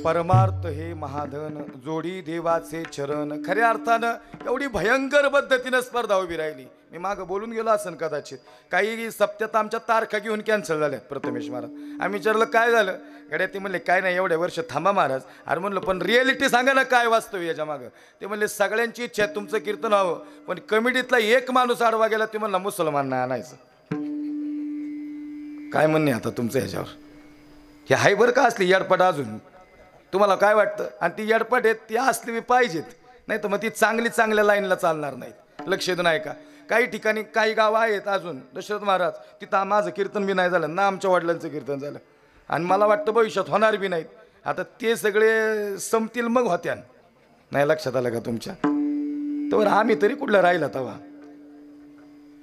परमार्थ हे महाधन जोडी देवाचे चरण. खऱ्या अर्थानं एवढी भयंकर पद्धतीनं स्पर्धा उभी राहिली. मी मागं बोलून गेलो असन कदाचित. काही सप्त्यात आमच्या तारखा घेऊन कॅन्सल झाल्या प्रथमेश महाराज. आम्ही विचारलं काय झालं. गड्या ते म्हणले काय नाही एवढ्या वर्ष थांबा महाराज. अरे म्हणलं पण रिॲलिटी सांगा ना काय वास्तव याच्या मागं. ते म्हणले सगळ्यांची इच्छा आहे तुमचं कीर्तन व्हावं, पण कमिटीतला एक माणूस आडवा गेला. ते म्हणला मुसलमान नाही आणायचं. काय म्हणणे आता तुमचं ह्याच्यावर. हे हाय बरं का असली येडपट अजून. तुम्हाला काय वाटतं. आणि ती येडपट आहेत ती असली मी पाहिजेत, नाही तर मग ती चांगल्या लाईनला चालणार नाहीत. लक्ष देऊन आहे का. काही ठिकाणी काही गावं आहेत अजून दशरथ महाराज तिथं माझं कीर्तन बी नाही झालं ना आमच्या वडिलांचं कीर्तन झालं. आणि मला वाटतं भविष्यात होणार बी नाहीत. आता ते सगळे संपतील मग होत्या. नाही लक्षात आलं का तुमच्या. तर आम्ही तरी कुठलं राहिला तेव्हा.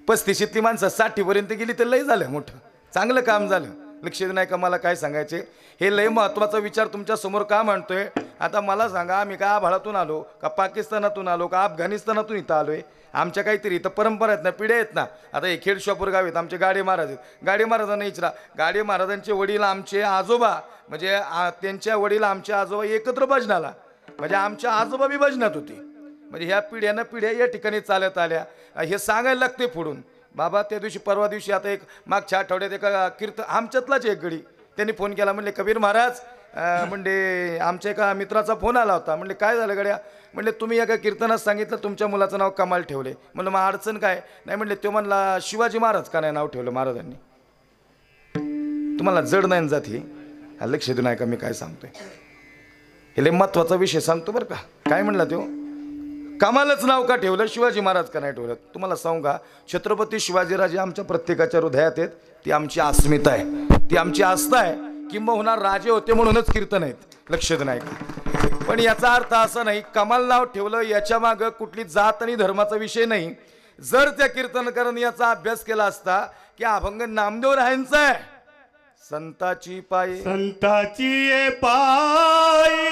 35ली माणसं 60पर्यंत गेली तर लय झालं, मोठं चांगलं काम झालं. लक्ष नाही का मला काय सांगायचे. हे लय महत्त्वाचा विचार तुमच्या समोर का मांडतोय. आता मला सांगा आम्ही का आभाळातून आलो का पाकिस्तानातून आलो का अफगाणिस्तानातून इथं आलोय. आमच्या काहीतरी इथं परंपरा आहेत ना, पिढ्या आहेत ना. आता हे खेड शॉपूर गाव आहेत आमचे गाडे महाराज आहेत. गाडे महाराजांना विचारा. गाडे महाराजांचे वडील आमचे आजोबा म्हणजे त्यांच्या वडील आमचे आजोबा एकत्र भजनाला, म्हणजे आमच्या आजोबा बी भजनात होते. म्हणजे ह्या पिढ्यानं पिढ्या या ठिकाणी चालत आल्या. हे सांगायला लागते फोडून. बाबा त्या दिवशी परवा दिवशी आता एक मागच्या आठवड्यात एका कीर्तन आमच्यातलाच एक गडी त्यांनी फोन केला. म्हणले कबीर महाराज म्हणजे आमच्या एका मित्राचा फोन आला होता. म्हणले काय झालं गड्या. म्हणले तुम्ही एका कीर्तनात सांगितलं तुमच्या मुलाचं नाव कमाल ठेवले. म्हणलं मग अडचण काय. नाही म्हणले तो म्हणला शिवाजी महाराज का नाही नाव ठेवलं महाराजांनी. तुम्हाला जड नाही जात हे. लक्ष देऊ नाही का मी काय सांगतोय. हे लय महत्वाचा विषय सांगतो बरं का. काय म्हणला तो कमालच नाव का ठेवलं शिवाजी महाराज का नाही ठेवलं. तुम्हाला सांगू का छत्रपती शिवाजीराजे आमच्या प्रत्येकाच्या हृदयात आहेत. ती आमची अस्मिता आहे, ती आमची आस्था आहे. किंबहुना राजे होते म्हणूनच कीर्तन आहेत. लक्ष देऊ नाही का. पण याचा अर्थ असा नाही कमाल नाव ठेवलं याच्या मागं कुठली जात आणि धर्माचा विषय नाही. जर त्या कीर्तनकारांनी याचा अभ्यास केला असता की अभंग नामदेव रायांचा आहे. संताची पायी संताची पायी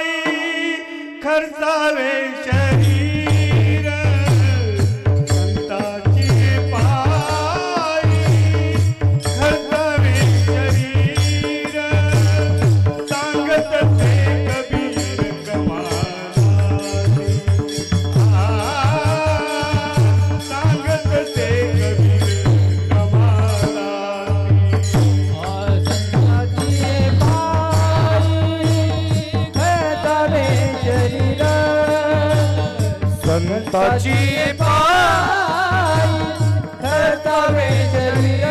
खर्चावे शरीर. संताची पायी खर्चावे शरीर. सांगत ते कबीर कमालाची. सांगत ते कबीर कमालाची. संताची पाय खर्चावे शरीर.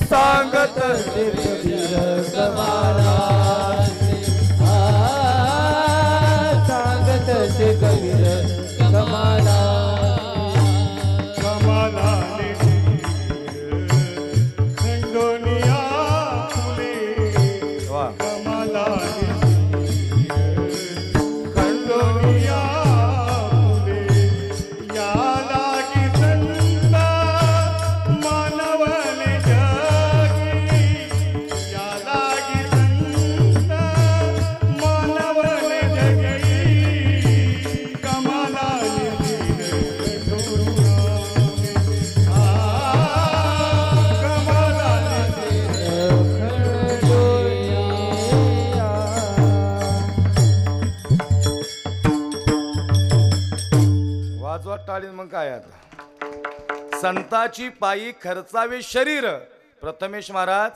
सांगत ते कबीर कमालाची. सांगत ते कबीर कमालाची. कमालाने खंडोनिया फुले. कमालाने खंडोनिया फुले. या लागी संत मानवने जगी. या लागी संत मानवने जगी. कमालाने वाजवा टाळी मग काय आता. संताची पायी खर्चावे शरीर. प्रथमेश महाराज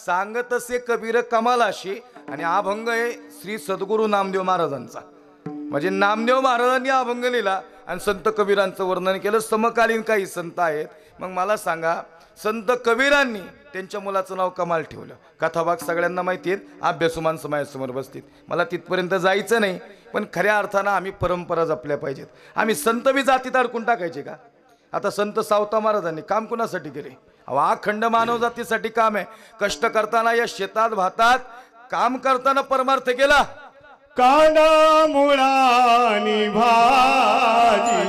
सांगत असे कबीर कमालाशी. आणि अभंग आहे श्री सद्गुरू नामदेव महाराजांचा. म्हणजे नामदेव महाराजांनी अभंग लिहिला आणि संत कबीरांचं वर्णन केलं. समकालीन काही संत आहेत. मग मला सांगा, संत कबीरांनी त्यांच्या मुलाचं नाव कमाल ठेवलं. कथाभाग सगळ्यांना माहिती आहेत, अभ्यासू माणसं माझ्यासमोर बसतील. मला तिथपर्यंत जायचं नाही, पण खऱ्या अर्थानं आम्ही परंपरा जपल्या पाहिजेत. आम्ही संत बी जातीत अडकून टाकायचे का? आता संत सावता महाराजांनी काम कुणासाठी केले? अहो अखंड मानव जातीसाठी काम आहे. कष्ट करताना या शेतात भातात काम करताना परमार्थ केला. कांदा मुळानी भाजी,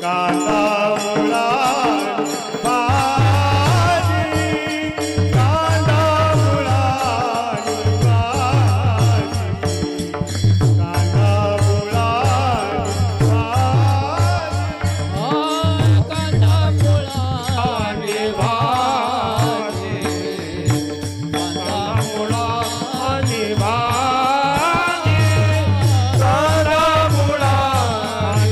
कांदा मुळानी भाजी, कांदा मुळानी भाजी, कांदा मुळानी भाजी, कांदा मुळानी भाजी, कांदा मुळानी भाजी.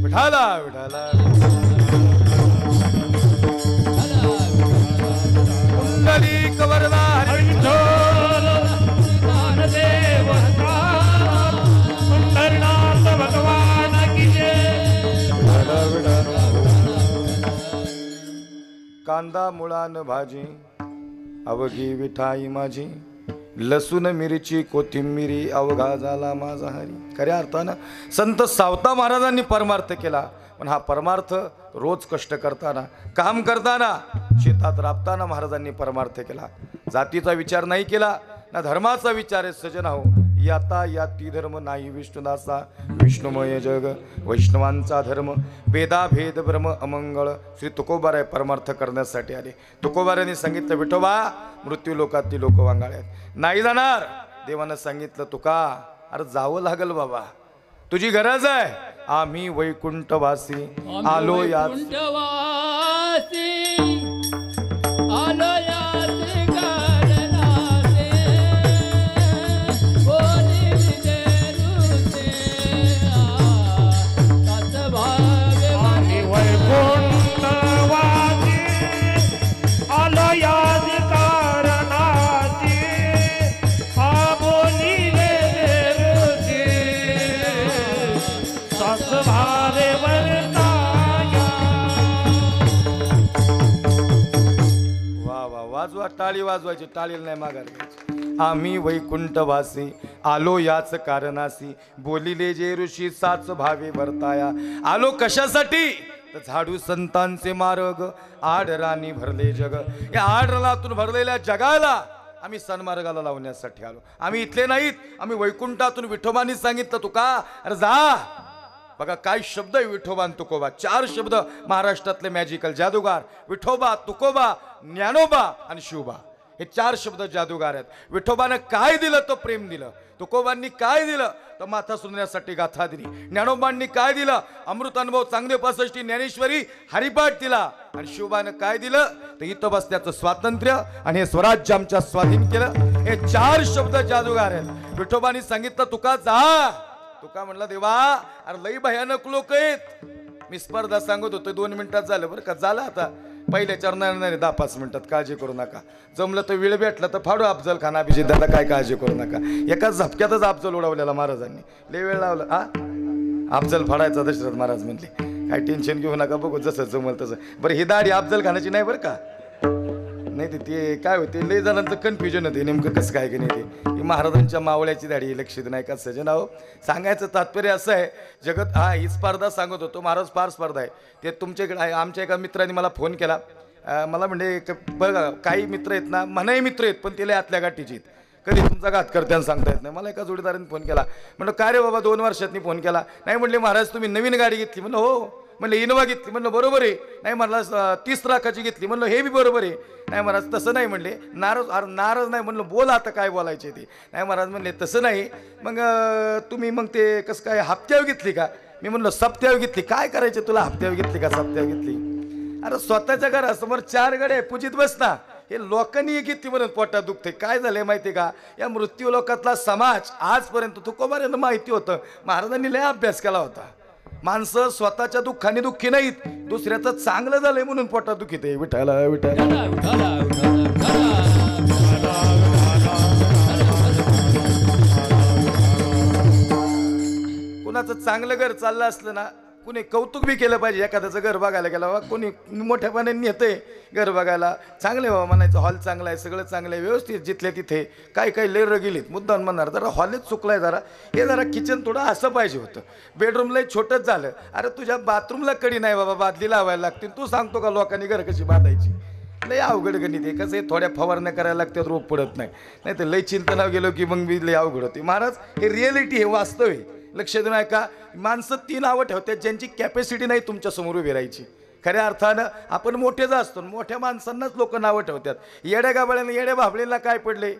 विठाला विठाला कुंडलिक वरदारी पंढरनाथ भगवान की जय. कांदा मुळान भाजी अवघी विठाई माझी. लसूण मिरची कोथिंबिरी अवघा झाला माझा हरी. खऱ्या अर्थानं संत सावता महाराजांनी परमार्थ केला. पण हा परमार्थ रोज कष्ट करताना, काम करताना, शेतात राबताना महाराजांनी परमार्थ केला. जातीचा विचार नाही केला ना धर्माचा विचार आहे. सजन हो याता याती धर्म नाही विष्णुदासा. विष्णुमय जग वैष्णवांचा धर्म. भेदाभेद भ्रम अमंगळ. श्री तुकोबाराय परमार्थ करण्यासाठी आले. तुकोबारायांनी सांगितलं विठोबा मृत्यू लोकातली लोक वांगाळ आहेत, नाही जाणार. देवानं सांगितलं तुका अरे जावं लागल बाबा, तुझी गरज आहे. आम्ही वैकुंठवासी आलो यात. आलो याचे कारणाचे, बोली विजयरूचे, ताच भावे आम्ही वैकुंठवासी आलो याच कारणाची. हा बोलिले देवचे सास भावे वर्ताया. वा वा वाजवा, टाळी वाजवायची, टाळीला नाही माघार घ्यायची. आम्ही वैकुंठवासी आलो याच कारणासी. बोलिले जे ऋषी साच भावे वर्ताया. आलो कशासाठी? तर झाडू संतांचे मार्ग आडरानी भरले जग. या आडरणातून भरलेल्या जगाला आम्ही सन्मार्गाला लावण्यासाठी आलो. आम्ही इथले नाहीत, आम्ही वैकुंठातून. विठोबांनी सांगितलं तुका अरे जा. बघा काय शब्द आहे विठोबा आणि तुकोबा. 4 शब्द महाराष्ट्रातले मॅजिकल जादूगार. विठोबा, तुकोबा, ज्ञानोबा आणि शिवबा. हे 4 शब्द जादूगार आहेत. विठोबानं काय दिलं तो प्रेम दिलं. तुकोबांनी काय दिलं तर माथा सुनण्यासाठी गाथा दिली. ज्ञानोबांनी काय दिलं अमृत अनुभव चांगले 65 ज्ञानेश्वरी हरिपाठ दिला. आणि शिवबानं काय दिलं तर इथं बसण्याचं स्वातंत्र्य आणि हे स्वराज्य आमच्या स्वाधीन केलं. हे 4 शब्द जादूगार आहेत. विठोबांनी सांगितलं तुका जा. तुका म्हणला देवा अरे लई भयानक लोक आहेत. मी स्पर्धा सांगत होतो 2 मिनिटात झालं बरं का. झालं आता पहिल्या चरणार नाही 10-5 मिनिटात, काळजी करू नका. जमलं तर वेळ भेटला तर फाडू अफजल खान अभिजित दादा, काय काळजी करू नका. एका झपक्यातच अफजल उडवलेला महाराजांनी, लय वेळ लावला. अफजल फाडायचा दशरथ महाराज म्हणले काय टेन्शन घेऊ नका, बघू जसं जमल तसं. बरं ही दाढी अफजल खानाची नाही बरं का, नाही ते काय होते लय जणांचं कन्फ्युजन होते नेमकं कसं काय की नाही ते महाराजांच्या मावळ्याची दाढी लक्षित नाही का सजन. अहो सांगायचं तात्पर्य असं आहे, जगत ही स्पर्धा सांगत होतो महाराज, फार स्पर्धा आहे ते तुमच्याकडे आहे. आमच्या एका मित्राने मला फोन केला, मला म्हणजे बघा काही मित्र आहेत ना, मनाही मित्र आहेत पण ते लय आतल्या गाठीची आहेत, कधी तुमचा घात करत्यानं सांगता येत नाही. मला एका जोडीदाराने फोन केला, म्हणलं काय रे बाबा 2 वर्षांनी फोन केला. नाही म्हणले महाराज तुम्ही नवीन गाडी घेतली. म्हणलं हो. म्हणलं इनोवा घेतली. म्हणलं बरोबर आहे. नाही म्हणलं 30 लाखाची घेतली. म्हणलं हे बी बरोबर आहे. नाही महाराज तसं नाही म्हणले, नाराज नाही. म्हणलं बोला आता काय बोलायचे ते. नाही महाराज म्हणले तसं नाही, मग तुम्ही मग ते कसं काय हप्त्यावर घेतली का. मी म्हणलं सप्त्यावर घेतली. काय करायचे तुला, हप्त्यावर घेतली का सप्त्यावर घेतली. अरे स्वतःच्या घरासमोर 4 गाड्या पूजित बसता, हे लोकांनी घेतली म्हणून पोटात दुखते. काय झालंय माहिती का, या मृत्यू लोकातला समाज आजपर्यंत तुकोबाऱ्यांना माहिती होतं, महाराजांनी लय अभ्यास केला होता. माणसं स्वतःच्या दुःखाने दुःखी नाहीत, दुसऱ्याचं चांगलं झालंय म्हणून पोटात दुखीत आहे. विठाला विठाला कुणाचं चांगलं घर चाललं असलं ना, कुणी कौतुक बी केलं पाहिजे. एखाद्याचं घर बघायला गेलं बाबा, कोणी मोठ्यापणाने नेतंय घर बघायला, चांगले बाबा म्हणायचं, हॉल चांगला आहे, सगळं चांगलं आहे, व्यवस्थित जिथले तिथे. काही लय रगिलीत मुद्दाम म्हणणार जरा हॉलच चुकलाय, जरा हे जरा किचन थोडं असं पाहिजे होतं, बेडरूमलाही छोटंच झालं. अरे तुझ्या बाथरूमला कडी नाही बाबा, बादली लावायला लागते, तू सांगतो का लोकांनी घर कशी बांधायची. लय अवघड गणित आहे. कसं आहे, थोड्या फवारण्या करायला लागतात, रोग पडत नाही. नाही तर लय चिंतनावर गेलो की मग मी लय अवघड होते. महाराज हे रिॲलिटी, हे वास्तव आहे. लक्ष देऊन ऐका. माणसं 3 नावं ठेवतात ज्यांची कॅपॅसिटी नाही तुमच्या समोर उभी राहायची. खऱ्या अर्थानं आपण मोठेच असतो, मोठ्या माणसांनाच लोक नावं ठेवतात. येड्या गाबळ्यानं येड्या भाबळीला काय पडले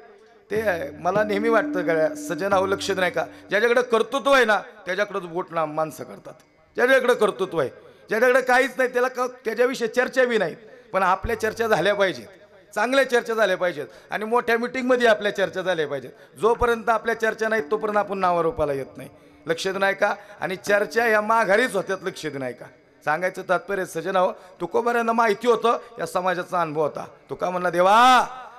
ते मला नेहमी वाटतं. गळ्या सजन अहो लक्ष देऊन ऐका. ज्याच्याकडे कर्तृत्व आहे ना त्याच्याकडेच बोट ना माणसं करतात. ज्याच्याकडे कर्तृत्व आहे, ज्याच्याकडे काहीच नाही त्याला त्याच्याविषयी चर्चा बी नाहीत. पण आपल्या चर्चा झाल्या पाहिजेत, चांगल्या चर्चा झाल्या पाहिजेत, आणि मोठ्या मिटिंगमध्ये आपल्या चर्चा झाल्या पाहिजेत. जोपर्यंत आपल्या चर्चा नाहीत तोपर्यंत आपण नावारूपाला येत नाही. लक्ष देऊन ऐका. आणि चर्चा या माघारीच होत्यात. लक्ष देऊन ऐका. सांगायचं तात्पर्य सजनाव, तुकोबाऱ्यांना माहिती होतं, या समाजाचा अनुभव होता. तुका म्हणला देवा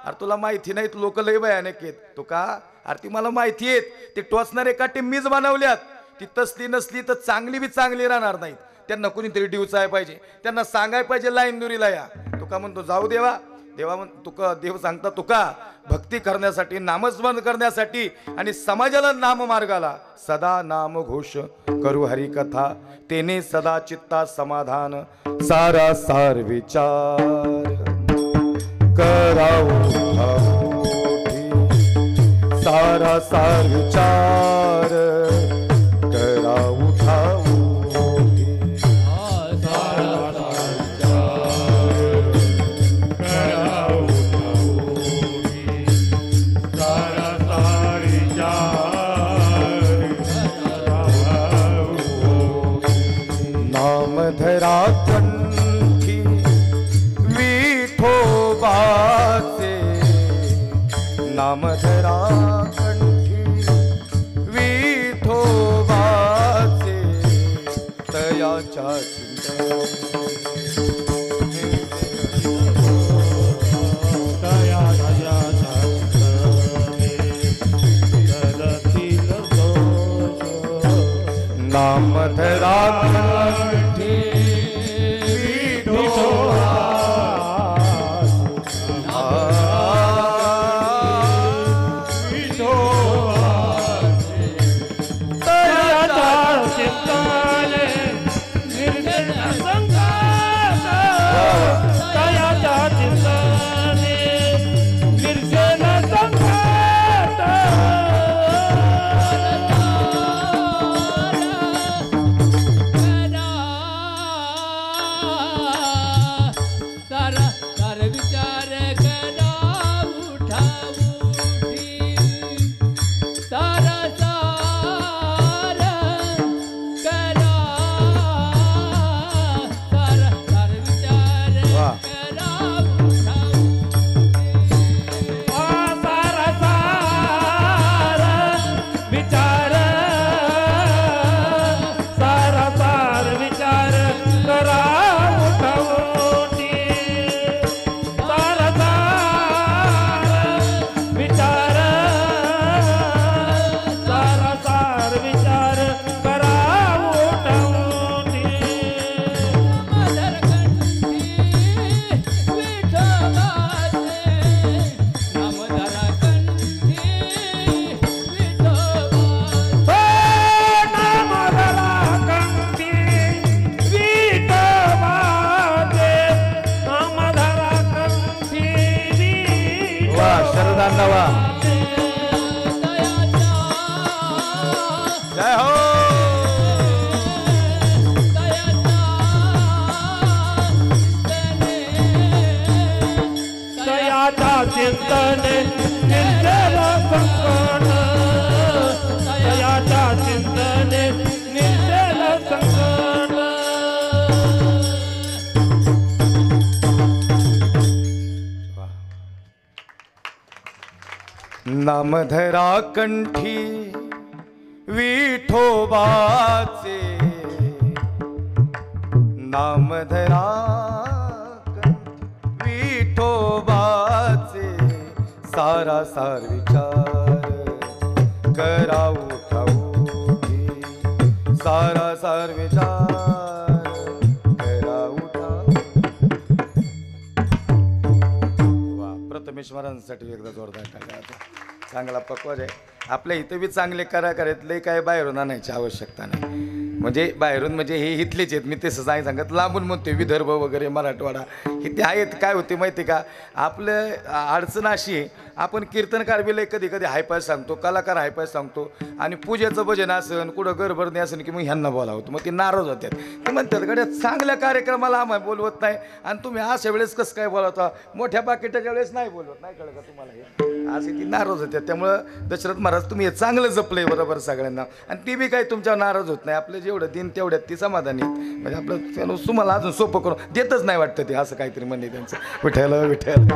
अरे तुला माहिती नाही, तू लोक लय भयानक आहेत. तुका अरे ती मला माहिती आहेत, ते टोचणारे काटे मीच बनवल्यात. ती तसली नसली तर चांगली बी चांगली राहणार नाहीत. त्यांना कुणीतरी डिवचाय पाहिजे, त्यांना सांगाय पाहिजे लाईन दुरीला या. तुका म्हणतो जाऊ देवा. देवा तुका देव सांगता तुका भक्ती करण्यासाठी, नामस्मरण करण्यासाठी आणि समाजाला नाम मार्गाला सदा नाम घोष करू हरी कथा, तेने सदा चित्ता समाधान, सारा सार विचार करावं सारा सार विचार करावं धरा कंठी विठोबाचे, नाम धरा कंठी विठोबाचे, तयाच्या नाम धरा नवा जय हो दयाचा चिंतन निर्जल संकट दयाचा चिंतन निर्जल संकट नामधरा कंठी विठोबाचे नामधरा कंठी विठोबाचे सारा सार विचार करा उठाऊठी सारा सार विचार करा उठाऊठी वा प्रथमेश्वरांसाठी एकदा जोरदार टाळ्या चांगला पक्वाज आहे आपल्या इथं बी चांगले कलाकार आहेत लय काय बाहेरून आणायची आवश्यकता नाही म्हणजे बाहेरून म्हणजे हे इथलेच आहेत मी तसं नाही सांगत लांबून म्हणते विदर्भ वगैरे मराठवाडा इथे आहेत काय होते माहिती का आपलं अडचण अशी आहे आपण कीर्तनकार बी लय कधी कधी हायपाय सांगतो कलाकार हायपाय सांगतो आणि पूजेचं भजन असन कुठं गडबडणी असन की मग ह्यांना बोलावतं मग ते नाराज होतात ते म्हणतात गड्या चांगल्या कार्यक्रमाला आम्हाला बोलवत नाही आणि तुम्ही अशा वेळेस कसं काय बोलावता मोठ्या पाकिटाच्या वेळेस नाही बोलवत नाही कळलं का तुम्हाला हे असे ती नाराज होत्या त्यामुळं दशरथ महाराज तुम्ही हे चांगलं जपलंय बरोबर सगळ्यांना आणि ती बी काही तुमच्यावर नाराज होत नाही आपलं जेवढं दिन तेवढ्यात ती समाधानी आहेत म्हणजे आपलं तुम्हाला अजून सोपं करून देतच नाही वाटतं ते असं काहीतरी म्हणणे त्यांचं विठ्ठल विठ्ठल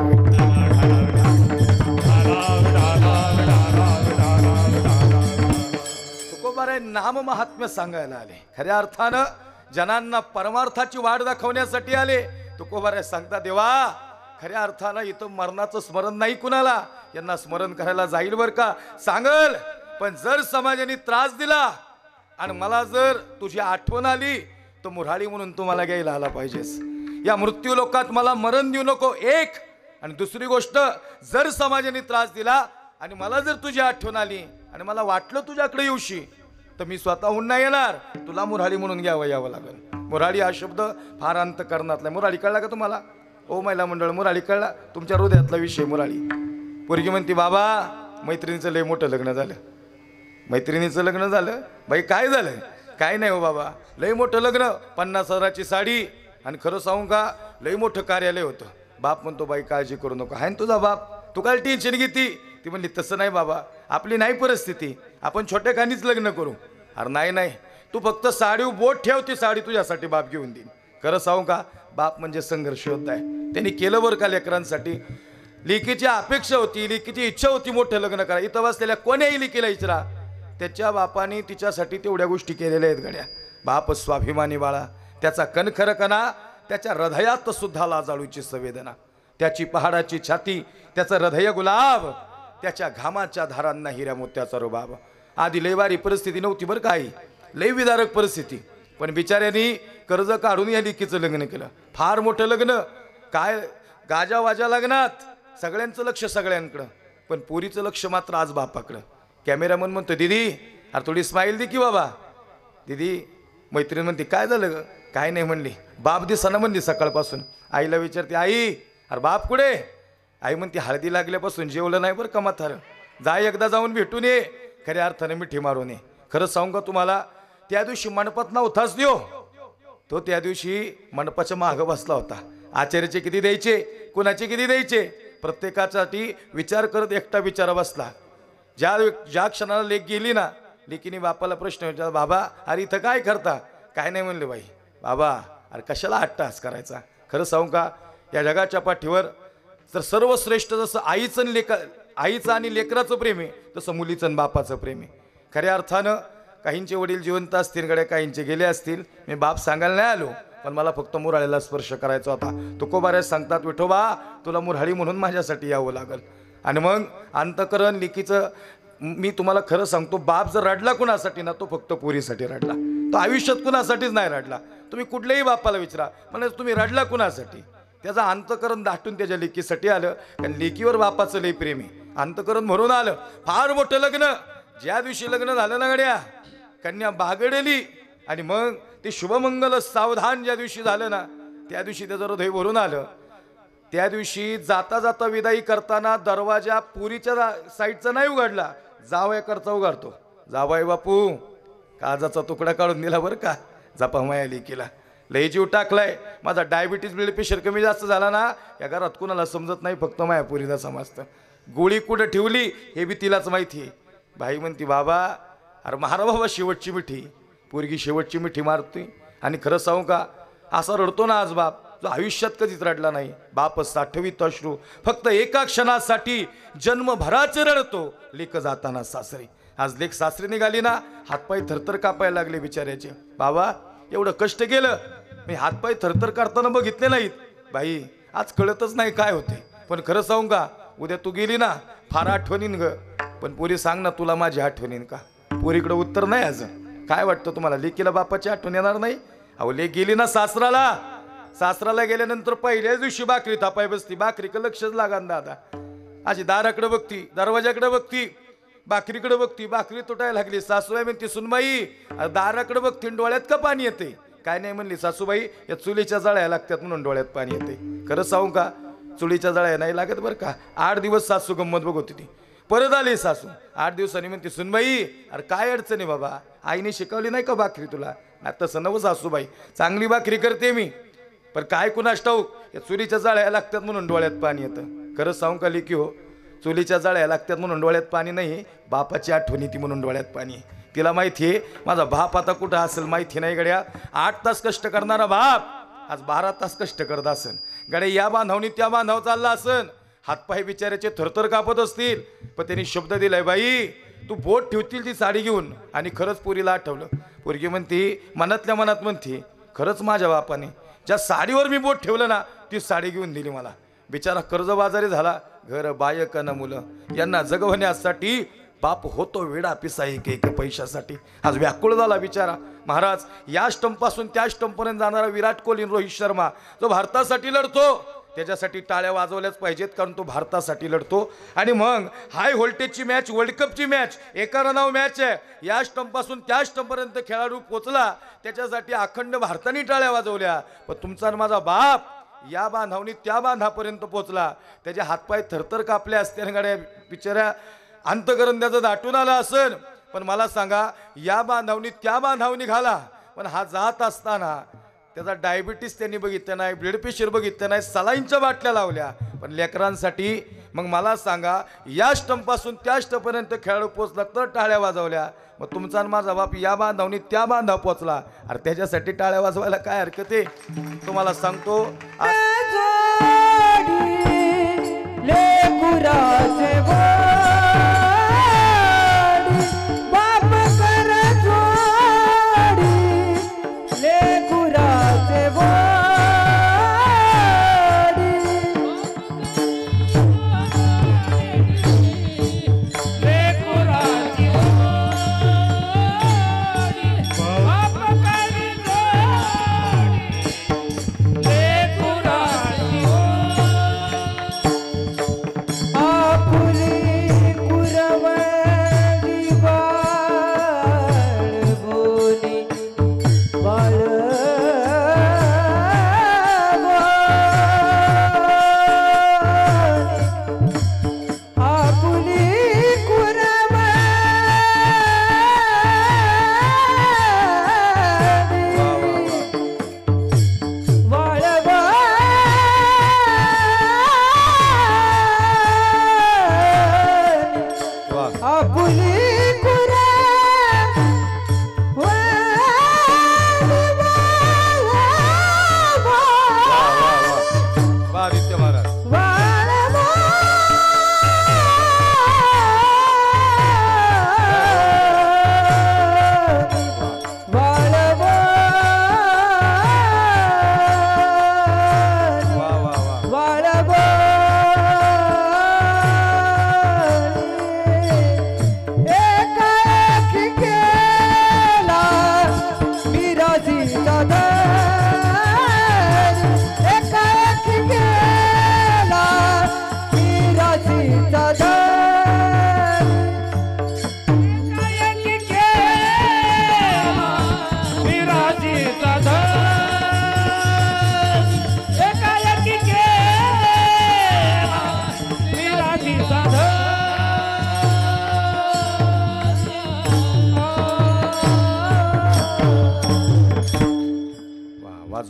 तुकोबाराय नाम महात्म्य सांगायला आले खऱ्या अर्थानं जनांना परमार्थाची वाट दाखवण्यासाठी आले तुकोबाराय सांगता देवा खऱ्या अर्थानं इथं मरणाचं स्मरण नाही कुणाला यांना स्मरण करायला जाईल बर का सांगल पण जर समाजाने त्रास दिला आणि मला जर तुझी आठवण आली तर मुराळी म्हणून तू मला घ्यायला आला पाहिजेस या मृत्यू लोकात मला मरण देऊ नको एक आणि दुसरी गोष्ट जर समाजाने त्रास दिला आणि मला जर तुझी आठवण आली आणि मला वाटलं तुझ्याकडे येऊशी तर मी स्वतःहून नाही येणार तुला मुराळी म्हणून यावं लागेल मुराळी हा शब्द फार अंतकरणातला मुराळी कळला का तुम्हाला ओ महिला मंडळ मुराळी कळला तुमच्या हृदयातला विषय मुराळी पोरगी म्हणती बाबा मैत्रिणीचं लय मोठं लग्न झालं मैत्रिणीचं लग्न झालं बाई काय झालं काय नाही हो बाबा लय मोठं लग्न 50,000ची साडी आणि खरं सांगू का लय मोठं कार्यालय होतं बाप म्हणतो बाई काळजी करू नको आहे ना तुझा बाप तू काय टेन्शन घेती ती म्हणली तसं नाही बाबा आपली नाही परिस्थिती आपण छोट्या खानीच लग्न करू अरे नाही तू फक्त साडी बोट ठेव ती साडी तुझ्यासाठी बाप घेऊन देईन खरं सांगू का बाप म्हणजे संघर्ष होत आहे त्यांनी केलं बरं का लेकरांसाठी लेकीची अपेक्षा होती लेकीची इच्छा होती मोठं लग्न करा इथं बसलेल्या कोण्याही लेकीला इचरा त्याच्या बापाने तिच्यासाठी तेवढ्या गोष्टी केलेल्या आहेत गड्या बाप स्वाभिमानी बाळा त्याचा कणखरकणा त्याच्या हृदयात सुद्धा लाजाळूची संवेदना त्याची पहाडाची छाती त्याचं हृदय गुलाब त्याच्या घामाच्या धारांना हिऱ्या मोत्याचा रुबाब आधी लयवारी परिस्थिती नव्हती बरं काही लय विदारक परिस्थिती पण बिचाऱ्यांनी कर्ज काढून या लेकीचं लग्न केलं फार मोठं लग्न काय गाजा वाजा लग्नात सगळ्यांचं लक्ष सगळ्यांकडं पण पोरीचं लक्ष मात्र आज बापाकडं कॅमेरामन म्हणतो दीदी अरे थोडी स्माईल दे की बाबा दीदी मैत्रीण म्हणते काय झालं ग काय नाही म्हणली बाप दिसाना म्हणली सकाळपासून आईला विचारते आई अरे बाप कुठे आई म्हणते हळदी लागल्यापासून जेवलं नाही बरं का म्हातारं जा एकदा जाऊन भेटून ये खऱ्या अर्थाने मिठी मारून ये खरंच सांगू का तुम्हाला त्या दिवशी मंडपात नव्हताच देव तो त्या दिवशी मंडपाच्या मागं बसला होता आचार्याचे किती द्यायचे कुणाचे किती द्यायचे प्रत्येकासाठी विचार करत एकटा विचार बसला ज्या क्षणाला लेक गेली ना लेकीने बापाला प्रश्न विचारला बाबा अरे इथं काय करता काय नाही म्हणले बाई बाबा अरे कशाला अट्टाहास करायचा खरं सांगू का या जगाच्या पाठीवर तर सर्वश्रेष्ठ जसं आईचं आणि लेकराचं प्रेम आहे तसं मुलीचं आणि बापाचं प्रेम आहे खऱ्या अर्थानं काहींचे वडील जिवंत असतील गड्या काहींचे गेले असतील मी बाप सांगायला नाही आलो पण मला फक्त मुराळीला स्पर्श करायचा होता तुकोबाऱ्यास सांगतात विठोबा तुला मुराळी म्हणून माझ्यासाठी यावं लागल आणि मग अंतकरण लेकीचं मी तुम्हाला खरं सांगतो बाप जर रडला कुणासाठी ना तो फक्त पोरीसाठी रडला तो आयुष्यात कुणासाठीच नाही रडला तुम्ही कुठल्याही बापाला विचारा म्हणजे तुम्ही रडला कुणासाठी त्याचा अंतकरण दाटून त्याच्या लेकीसाठी आलं कारण लेकीवर बापाचं लई प्रेम आहे अंतकरण भरून आलं फार मोठं लग्न ज्या दिवशी लग्न झालं ना गड्या कन्या बागडली आणि मग ते शुभमंगल सावधान ज्या दिवशी झालं ना त्या दिवशी त्याचं हृदय भरून आलं त्या दिवशी जाता जाता विदाई करताना दरवाजा पुरीच्या साईडचा नाही उघडला, जावयाकरचा उघडतो. जावाई बापू काजाचा तुकडा काढून दिला बरं का, जपा माया लेकीला लय जीव टाकलाय. माझा डायबिटीज ब्लड प्रेशर कमी जास्त झाला ना, या घरात कुणाला समजत नाही, फक्त माया पुरीला समजतं. गोळी कुठं ठेवली हे बी तिलाच माहिती आहे. भाई म्हणती बाबा अरे मारा बाबा शेवटची मिठी. पोरगी शेवटची मिठी मारते. आणि खरं सांगू का, असा रडतो ना आज बाप, जो आयुष्यात कधीच रडला नाही. बाप साठवीत अश्रू फक्त एका क्षणासाठी जन्मभराचे रडतो लेक जाताना सासरी. आज लेक सासरी निघाली ना, हातपाय थरथर कापायला लागले बिचाऱ्याचे. बाबा एवढं कष्ट केलं, मी हातपाय थरथर करताना बघितले नाहीत. बाई आज कळतच नाही काय होते. पण खरं सांगू का, उद्या तू गेली ना फार आठवणीन ग. पण पोरी सांग ना तुला माझी आठवणीन का? पोरीकडे उत्तर नाही अजून. काय वाटतं तुम्हाला, लेकीला बापाची आठवण येणार नाही? अहो लेक गेली ना सासराला, सासराला गेल्यानंतर पहिल्याच दिवशी भाकरी थापाय बसती. भाकरीकडे लक्षच लागान दादा. अशी दाराकडे बघती, दरवाजाकडे बघती, भाकरीकडे बघती. भाकरी तुटायला लागली. सासूबाई म्हणते सुनबाई दाराकडे बघती, डोळ्यात का पाणी येते? काय नाही म्हणली सासूबाई, या चुलीच्या जळ्या लागतात म्हणून डोळ्यात पाणी येते. खरं सांगू का, चुलीच्या जळ्या नाही लागत बरं का. 8 दिवस सासू गंमत बघत होती. परत आली सासू 8 दिवसांनी म्हणते सुनबाई अरे काय अडचण आहे बाबा, आईने शिकवली नाही का भाकरी तुला? आता तसं नवं सासूबाई, चांगली भाकरी करते मी, पण काय कुणास ठाऊक या चुलीच्या जाळ्या लागतात म्हणून डोळ्यात पाणी येतं. खरंच सांगू का लेकी हो, चुलीच्या जाळ्या लागतात म्हणून डोळ्यात पाणी नाही, बापाची आठवण येते म्हणून डोळ्यात पाणी. तिला माहिती आहे माझा बाप आता कुठं असेल माहिती नाही गड्या. 8 तास कष्ट करणारा बाप आज 12 तास कष्ट करत असेल गड्या. या बांधावनी त्या बांधाव चालला असेल, हातपाय बिचाऱ्याचे थरथर कापत असतील. पण त्यांनी शब्द दिलाय, बाई तू बोट ठेवतील ती साडी घेऊन. आणि खरंच पोरीला आठवलं. पोरगी म्हणती मनातल्या मनात म्हणती, खरंच माझ्या बापाने ज्या साडीवर मी बोट ठेवलं ना ती साडी घेऊन दिली मला. बिचारा कर्जबाजारी झाला, घर बायक न मुलं यांना जगवण्यासाठी बाप होतो वेडा पिसा एक एक पैशासाठी. आज व्याकुळ झाला बिचारा. महाराज या स्टंपपासून त्या स्टंपपर्यंत जाणारा विराट कोहली, रोहित शर्मा जो भारतासाठी लढतो, त्याच्यासाठी टाळ्या वाजवल्याच पाहिजेत, कारण तो भारतासाठी लढतो. आणि मग हाय व्होल्टेजची मॅच, वर्ल्ड कपची मॅच, एका रनाव मॅच आहे. या स्टंपपासून त्या स्टंपपर्यंत खेळाडू पोचला, त्याच्यासाठी अखंड भारताने टाळ्या वाजवल्या. पण तुमचा माझा बाप या बांधावनी त्या बांधापर्यंत पोचला, त्याचे हातपाय थरथर कापले असते गाड्या बिचाऱ्या, अंतकरण त्याचं दाटून आलं असेल. पण मला सांगा, या बांधावनी त्या बांधावनी घाला, पण हा जात असताना त्याचा डायबिटीस त्यांनी बघितलं नाही, ब्लड प्रेशर बघितलं नाही, सलाईनच्या बाटल्या लावल्या. पण लेकरांसाठी मग मला सांगा, या स्टंपपासून त्या स्टंपपर्यंत खेळाडू पोचला तर टाळ्या वाजवल्या. मग तुमचा आणि माझा बाप या बांधावनी त्या बांधाव पोचला, अरे त्याच्यासाठी टाळ्या वाजवायला काय हरकत आहे? तुम्हाला सांगतो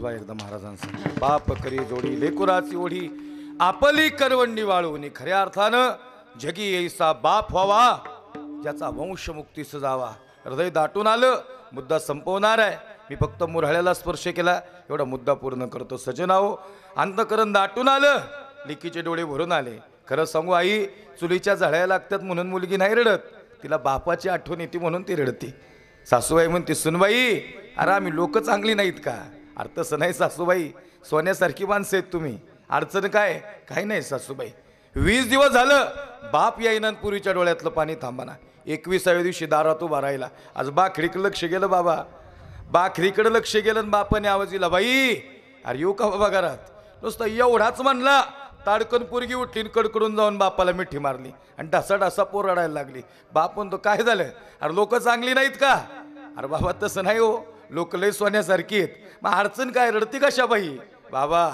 वाजवा एकदा महाराजांसाठी. बाप करी जोडी लेकुराची ओढी आपली करवंडी वाळून खऱ्या अर्थानं जगी येईसा बाप व्हावा ज्याचा वंश मुक्तीस जावा. हृदय दाटून आलं, मुद्दा संपवणार आहे. मी फक्त मुरहळ्याला स्पर्श केला, एवढा मुद्दा पूर्ण करतो. सजनाओ, अंतकरण दाटून आलं, लिकीचे डोळे भरून आले. खरं सांगू आई, चुलीच्या झळ्या लागतात म्हणून मुलगी नाही रडत, तिला बापाची आठवण येते म्हणून ती रडते. सासूबाई म्हणते सुनबाई, अरे आम्ही लोक चांगली नाहीत का? अरे तसं नाही सासूबाई, सोन्यासारखी माणसं आहेत तुम्ही. अडचण काय? काही नाही सासूबाई. 20 दिवस झालं बाप येईना, पुरीच्या डोळ्यातलं पाणी थांबाना. 21व्या दिवशी दारात उभा राहिला. आज बाखरीकडे लक्ष गेलं बाबा, बाखरीकडे लक्ष गेलं. बापाने आवाज दिला, बाई अरे येऊ का बाबा घरात? नुसतं एवढाच म्हणला, ताडकन पोरगी उठली, कडकडून जाऊन बापाला मिठी मारली आणि ढासा ढासा पोर रडायला लागली. बाप म्हणतो काय झालं? अरे लोक चांगली नाहीत का? अरे बाबा तसं नाही हो, लोक लय सोन्यासारखी आहेत. मग अडचण काय? रडती कशा बाई? बाबा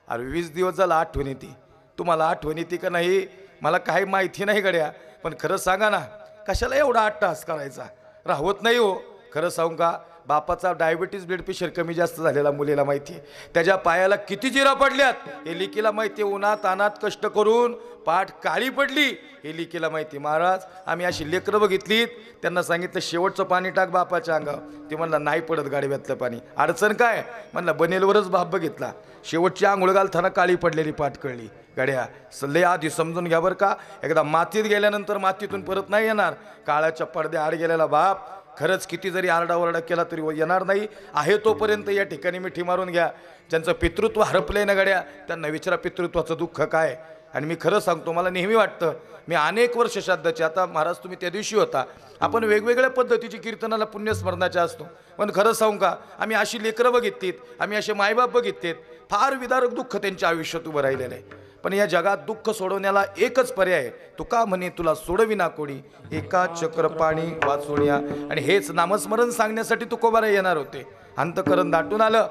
अरे 20 दिवस झाला आठवण येते. तुम्हाला आठवण येते का नाही मला काही माहिती नाही गड्या, पण खरं सांगा ना, कशाला एवढा अट्टहास करायचा? राहवत नाही हो. खरं सांगू का, बापाचा डायबिटीज ब्लड प्रेशर कमी जास्त झालेला मुलीला माहिती आहे. त्याच्या पायाला किती चिरा पडल्यात हे लिकीला माहिती आहे. उन्हात अनात कष्ट करून पाठ काळी पडली हे लिकीला माहिती. महाराज आम्ही अशी लेकरं बघितलीत, त्यांना सांगितलं शेवटचं पाणी टाक बापाच्या अंगावर. ते म्हणला नाही पडत गाडव्यातलं पाणी. अडचण काय? म्हणला बनेलवरच बाप बघितला. शेवटची आंघोळ घालताना काळी पडलेली पाठ कळली. गाड्या सल्ले आधी समजून घ्या बरं का. एकदा मातीत गेल्यानंतर मातीतून परत नाही येणार. काळाच्या पडद्या आड गेलेला बाप खरंच किती जरी आरडाओरडा केला तरी येणार नाही. आहे तोपर्यंत या ठिकाणी मिठी मारून घ्या. ज्यांचं पितृत्व हरपलंय ना गड्या, त्यांना विचारा पितृत्वाचं दुःख काय. आणि मी खरं सांगतो, मला नेहमी वाटतं, मी अनेक वर्ष श्राद्धाचे, आता महाराज तुम्ही त्या दिवशी होता, आपण वेगवेगळ्या पद्धतीची कीर्तनाला पुण्यस्मरणाच्या असतो. पण खरं सांगू का, आम्ही अशी लेकरं बघितलीत, आम्ही असे मायबाप बघितलेत, फार विदारक दुःख त्यांच्या आयुष्यात उभं राहिलेलं आहे. पण या जगात दुःख सोडवण्याला एकच पर्याय आहे. तुका म्हणे तुला सोडविना कोणी, एका चक्र पाणी वाचूनिया. आणि हेच नामस्मरण सांगण्यासाठी तुकोबारा येणार होते. अंतकरण दाटून आलं.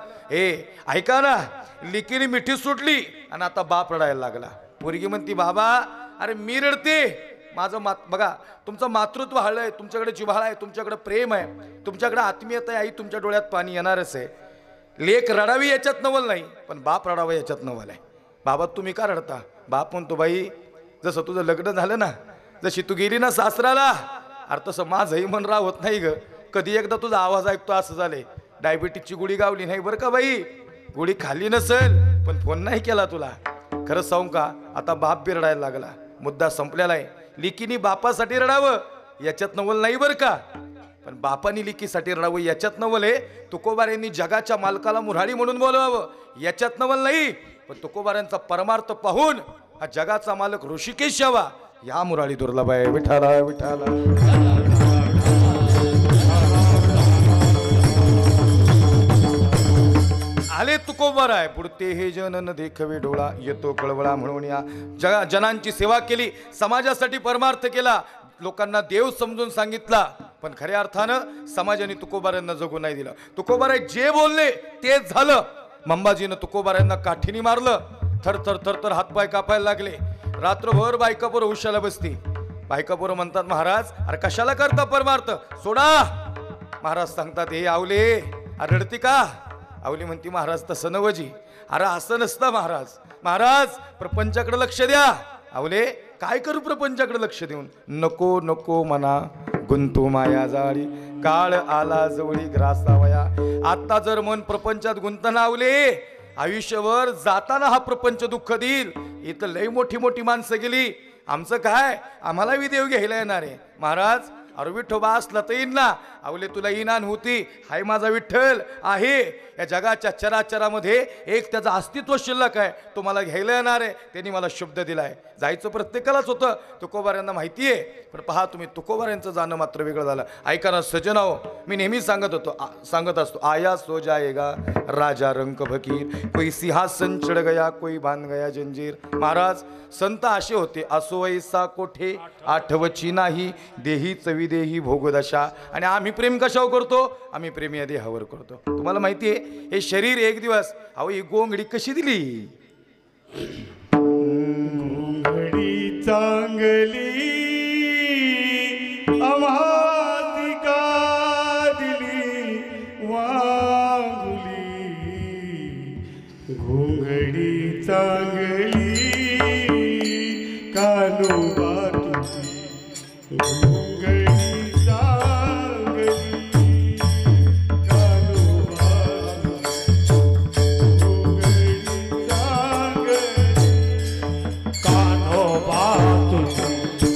ऐका ना, लिकीने मिठी सुटली आणि आता बाप रडायला लागला. पोरगी म्हणती बाबा अरे मी रडते, माझं बघा तुमचं मातृत्व हळलंय, तुमच्याकडे जिव्हाळा आहे, तुमच्याकडे प्रेम आहे, तुमच्याकडे आत्मीयता आहे. आई तुमच्या डोळ्यात पाणी येणारच आहे. लेक रडावी याच्यात नवल नाही, पण बाप रडावं याच्यात नवल आहे. बाबा तुम्ही का रडता? बाप म्हणतो बाई जसं तुझं लग्न झालं ना, जशी तू गेली ना सासराला, अरे तसं माझंही मन राहत नाही ग. कधी एकदा तुझा आवाज ऐकतो असं झाले. डायबिटीजची गोळी गावली नाही बरं का बाई, गोळी खाल्ली नसेल पण फोन नाही केला तुला. खरं सांगू का, आता बाप बी रडायला लागला. मुद्दा संपलेला आहे. लिकीनी बापासाठी रडावं याच्यात नवल नाही बरं का, पण बापानी लिकीसाठी रडावं याच्यात नवल आहे. तुकोबाऱ्यांनी जगाच्या मालकाला मुरारी म्हणून बोलवावं याच्यात नवल नाही, पण तुकोबाऱ्यांचा परमार्थ पाहून हा जगाचा मालक ऋषिकेश यावा या मुरारी दुर्लभ आहे. विठाला विठाला आले तुकोबारा आहे. पुढते हे जनन देखवे डोळा, येतो कळवळा म्हणून या जनांची सेवा केली, समाजासाठी परमार्थ केला, लोकांना देव समजून सांगितला. पण खऱ्या अर्थानं समाजाने तुकोबाऱ्यांना जगू नाही दिलं. तुकोबाराय जे बोलले तेच झालं. मंबाजीनं तुकोबाऱ्यांना काठीने मारलं. थर थर थर थर हातपाय कापायला लागले. रात्रभर बायकापोर उशाला बसती. बायकापोर म्हणतात महाराज अरे कशाला करता परमार्थ, सोडा. महाराज सांगतात हे आवले रडती का? आवली म्हणती महाराज तसं नवजी. अरे असं नसतं महाराज, महाराज प्रपंचाकडे लक्ष द्या. आवले काय करू प्रपंचाकडे लक्ष देऊन? नको नको मना गुंतू माया जाळी, काळ आला जवळी ग्रासावया. आता जर मन प्रपंचात गुंतन आवले, आयुष्यभर जाताना हा प्रपंच दुःख देईल. इथं लई मोठी मोठी माणसं गेली, आमचं काय? आम्हाला बी देव घ्यायला येणार आहे. महाराज अरे विठोबा असला तर येईन ना. आवले तुला इनान होती, हाय माझा विठ्ठल आहे. या जगाच्या चराचरामध्ये एक त्याचं अस्तित्व शिल्लक आहे, तो मला घ्यायला येणार आहे. त्यांनी मला शब्द दिलाय. जायचं प्रत्येकालाच होतं, तुकोबाऱ्यांना माहिती आहे. पण पहा तुम्ही तुकोबाऱ्यांचं जाणं मात्र वेगळं झालं. ऐका ना सजनाओ, मी नेहमी सांगत असतो आया सो जाएगा राजा रंक फकीर, कोई सिंहासन चढ गया कोई बांध गया जंजीर. महाराज संत असे होते, असो ऐसा कोठे आठवची नाही, देही चवी देही भोगदशा. आणि आम्ही प्रेम कशावर करतो? आम्ही प्रेम या देहावर करतो. तुम्हाला माहिती आहे हे शरीर एक दिवस, अहो ही गोंगडी कशी दिली? गोंगडी चांगली आम्हासी का दिली वांगुली, चांगली कानोबा तुझी घोंगडी चांगली कानोबा घोंगडी चांगली कान्होबा तुझी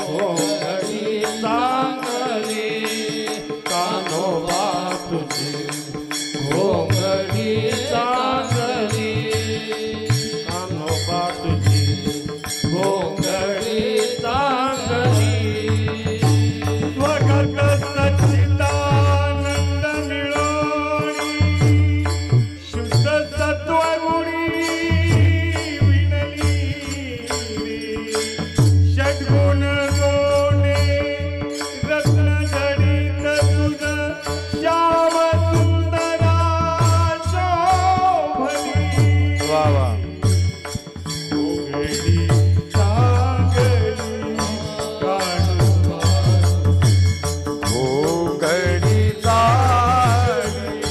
घोंगडी चांगली कान्होबा तुझी घोंगडी चांगली कान्होबा तुझी घोंगडी चांगली स्वगत सच्चिदानंद मिळोनी शुद्ध सत्वगुणी विनली षड्गुण गोणे रत्न जडित तुझ श्याम सुंदरा शोभनी वा वा घोंगडी चांगली कानोबा घोंगडी चांगली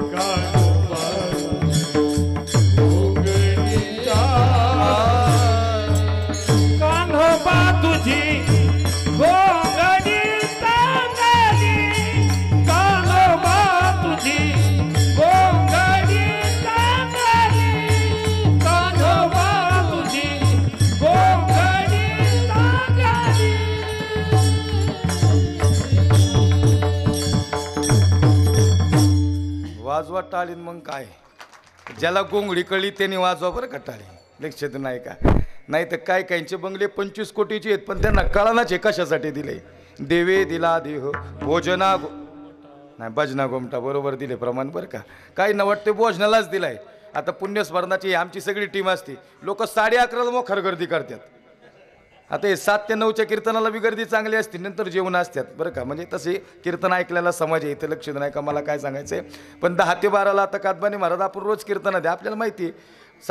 कानोबा घोंगडी चांगली कान्होबा तुझी घोंगडी चांगली कान्होबा तुझी घोंगडी चांगली कान्होबा तुझी घोंगडी चांगली वाजवा टाळीन मग काय ज्याला गोंगडी कळली त्याने वाजवा बरं का टाळी लक्षात नाही का नाही तर काय काहींचे बंगले 25 कोटीचे आहेत पण त्यांना कळानाच हे कशासाठी दिले देवे दिला देह भोजना नाही भजना गोमटा बरोबर दिले प्रमाण बरं का काही न वाटते भोजनालाच दिलाय आता पुण्यस्मरणाची आमची सगळी टीम असते लोक 11:30ला मोखर गर्दी करतात आता हे 7 ते 9च्या कीर्तनाला बी गर्दी चांगली असते नंतर जेवण असतात बरं का म्हणजे तसे कीर्तन ऐकल्याला समाज आहे इथं लक्ष नाही का मला काय सांगायचं आहे पण 10 ते 12ला आता कातबानी महाराज आपण रोज कीर्तन द्या आपल्याला माहिती आहे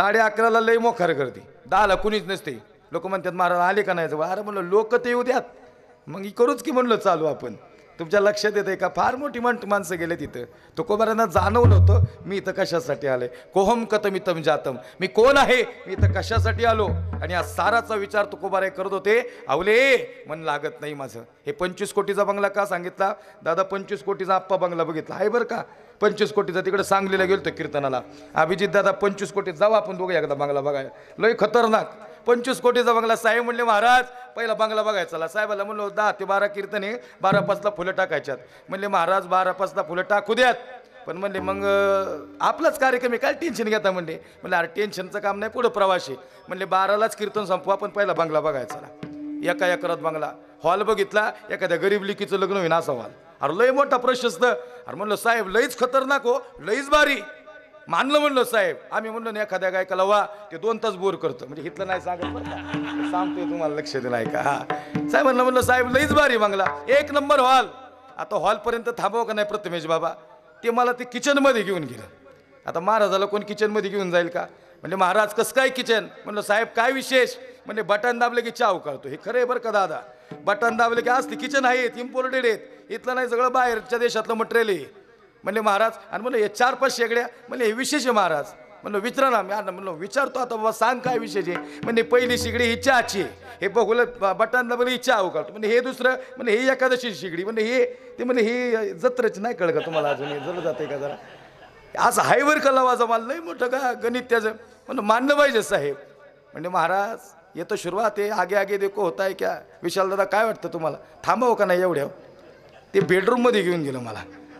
11:30ला लई मोखार गर्दी 10ला कुणीच नसते लोक म्हणतात महाराज आले का नाही अरे म्हणलं लोक ते येऊ द्यात मग करूच की म्हणलं चालू आपण तुमच्या लक्षात येते का फार मोठी माणसं गेले तिथं तुकोबारांना जाणवलं होतं मी इथं कशासाठी आले कोहम कतमितम जातम मी कोण आहे मी इथं कशासाठी आलो आणि या साराचा विचार तुकोबाराय करत होते अवले मन लागत नाही माझं हे 25 कोटीचा बंगला का सांगितला दादा 25 कोटीचा आप्पा बंगला बघितला आहे बरं का 25 कोटीचा तिकडे सांगलीला गेलतो कीर्तनाला अभिजित दादा 25 कोटीत जाऊ आपण दोघं एकदा बंगला बघायला लय खतरनाक 25 कोटीचा बंगला साहेब म्हणले महाराज पहिला बंगला बघायचा साहेबाला म्हणलो 10 ते 12 कीर्तन आहे 12:05ला फुलं टाकायच्यात म्हणले महाराज 12:05ला फुलं टाकू द्यात पण म्हणले मग आपलाच कार्यक्रम आहे काय टेन्शन घेता म्हणले अरे टेन्शनचं काम नाही पुढं प्रवासी म्हणले 12लाच कीर्तन संपवा पण पहिला बंगला बघायचा एका एकरात बंगला हॉल बघितला एखाद्या गरीब लिकीचं लग्न होईन असा हॉल अरे लय मोठा प्रशस्त अरे म्हणलं साहेब लईच खतरनाक हो लईच भारी मानलं म्हणलं साहेब आम्ही म्हणलो ना एखाद्या गायकाला वा ते 2 तास बोर करतो म्हणजे इथलं नाही सांगत बरं का सांगतोय तुम्हाला लक्ष दिलं आहे का साहेब म्हणलं साहेब लईच भारी बंगला 1 नंबर हॉल आता हॉलपर्यंत थांबव का नाही प्रथमेश बाबा ते मला ते किचनमध्ये घेऊन गेलं आता महाराजाला कोण किचनमध्ये घेऊन जाईल का म्हणजे महाराज कसं काय किचन म्हणलं साहेब काय विशेष म्हणजे बटन दाबले की चहा उकळतो हे खरं आहे बरं का दादा बटन दाबले की असते किचन आहेत इम्पोर्टेड आहेत इथलं नाही सगळं बाहेरच्या देशातलं मटेरियल आहे म्हणले महाराज आणि म्हणलं हे 4-5 शेगड्या म्हणले हे विशेष आहे महाराज म्हणलं विचारा ना मी म्हणलं विचारतो आता बाबा सांग काय विशेष आहे म्हणजे पहिली शेगडी ही चहाची आहे हे बघूला बटन दाबले ही चहा उकळतो म्हणजे हे दुसरं म्हणजे ही एकादशी शेगडी म्हणजे हे ते म्हणजे ही जत्रच नाही कळ का तुम्हाला अजून हे जर जाते का जरा असं हायवर का लावायचं मला लई मोठं का गणित त्याचं म्हणलं मानलं पाहिजे साहेब म्हणजे महाराज येतो सुरुवात आहे आगे आगे देखो होता है क्या विशाल दादा काय वाटतं तुम्हाला थांबावं का नाही एवढ्या ते बेडरूममध्ये घेऊन गेलं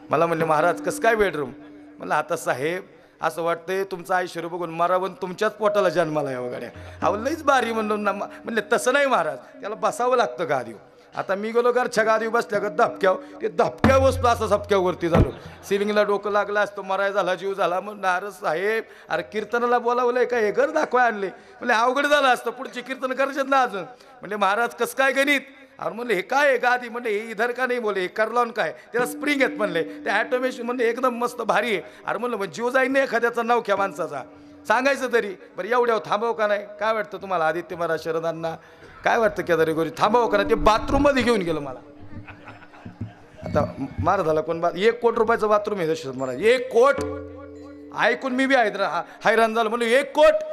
मला म्हणले महाराज कसं काय बेडरूम म्हणलं आता साहेब असं वाटतंय तुमचं आयुष्य बघून मरावून तुमच्याच पोटाला जन्माला यावं गाड्या अहो लईच भारी म्हणून ना म्हणले तसं नाही महाराज त्याला बसावं लागतं गादीव आता मी गेलो घरच्या गादीव बसल्या का धपक्यावर ते धपक्या वस्तू असं झपक्यावरती झालो सिलिंगला डोकं लागलं असतं मराय झाला जीव झाला मग नारद साहेब अरे कीर्तनाला बोलावलंय का हे घर दाखवा आणले म्हणजे अवघड झालं असतं पुढची कीर्तन करायचं ना अजून म्हणजे महाराज कसं काय गणित अरे म्हणले हे काय आहे गादी म्हणले हे इधर का नाही बोले हे करलॉन काय त्याला स्प्रिंग आहेत म्हणले ते ॲटोमेशन म्हणले एकदम मस्त भारी आहे अरे म्हणलं मग जीव जाईन नाही एखाद्याचा नवख्या माणसाचा सांगायचं तरी बरं एवढ्यावर थांबव का नाही काय वाटतं तुम्हाला आदित्य महाराज शरदांना काय वाटतं केदारी गोरी थांबव का नाही ते बाथरूममध्ये घेऊन गेलं मला आता महाराजाला कोण 1 कोटी रुपयाचं बाथरूम आहे दशरथ महाराज 1 कोट ऐकून मी बी हैराण झालो म्हणलं 1 कोट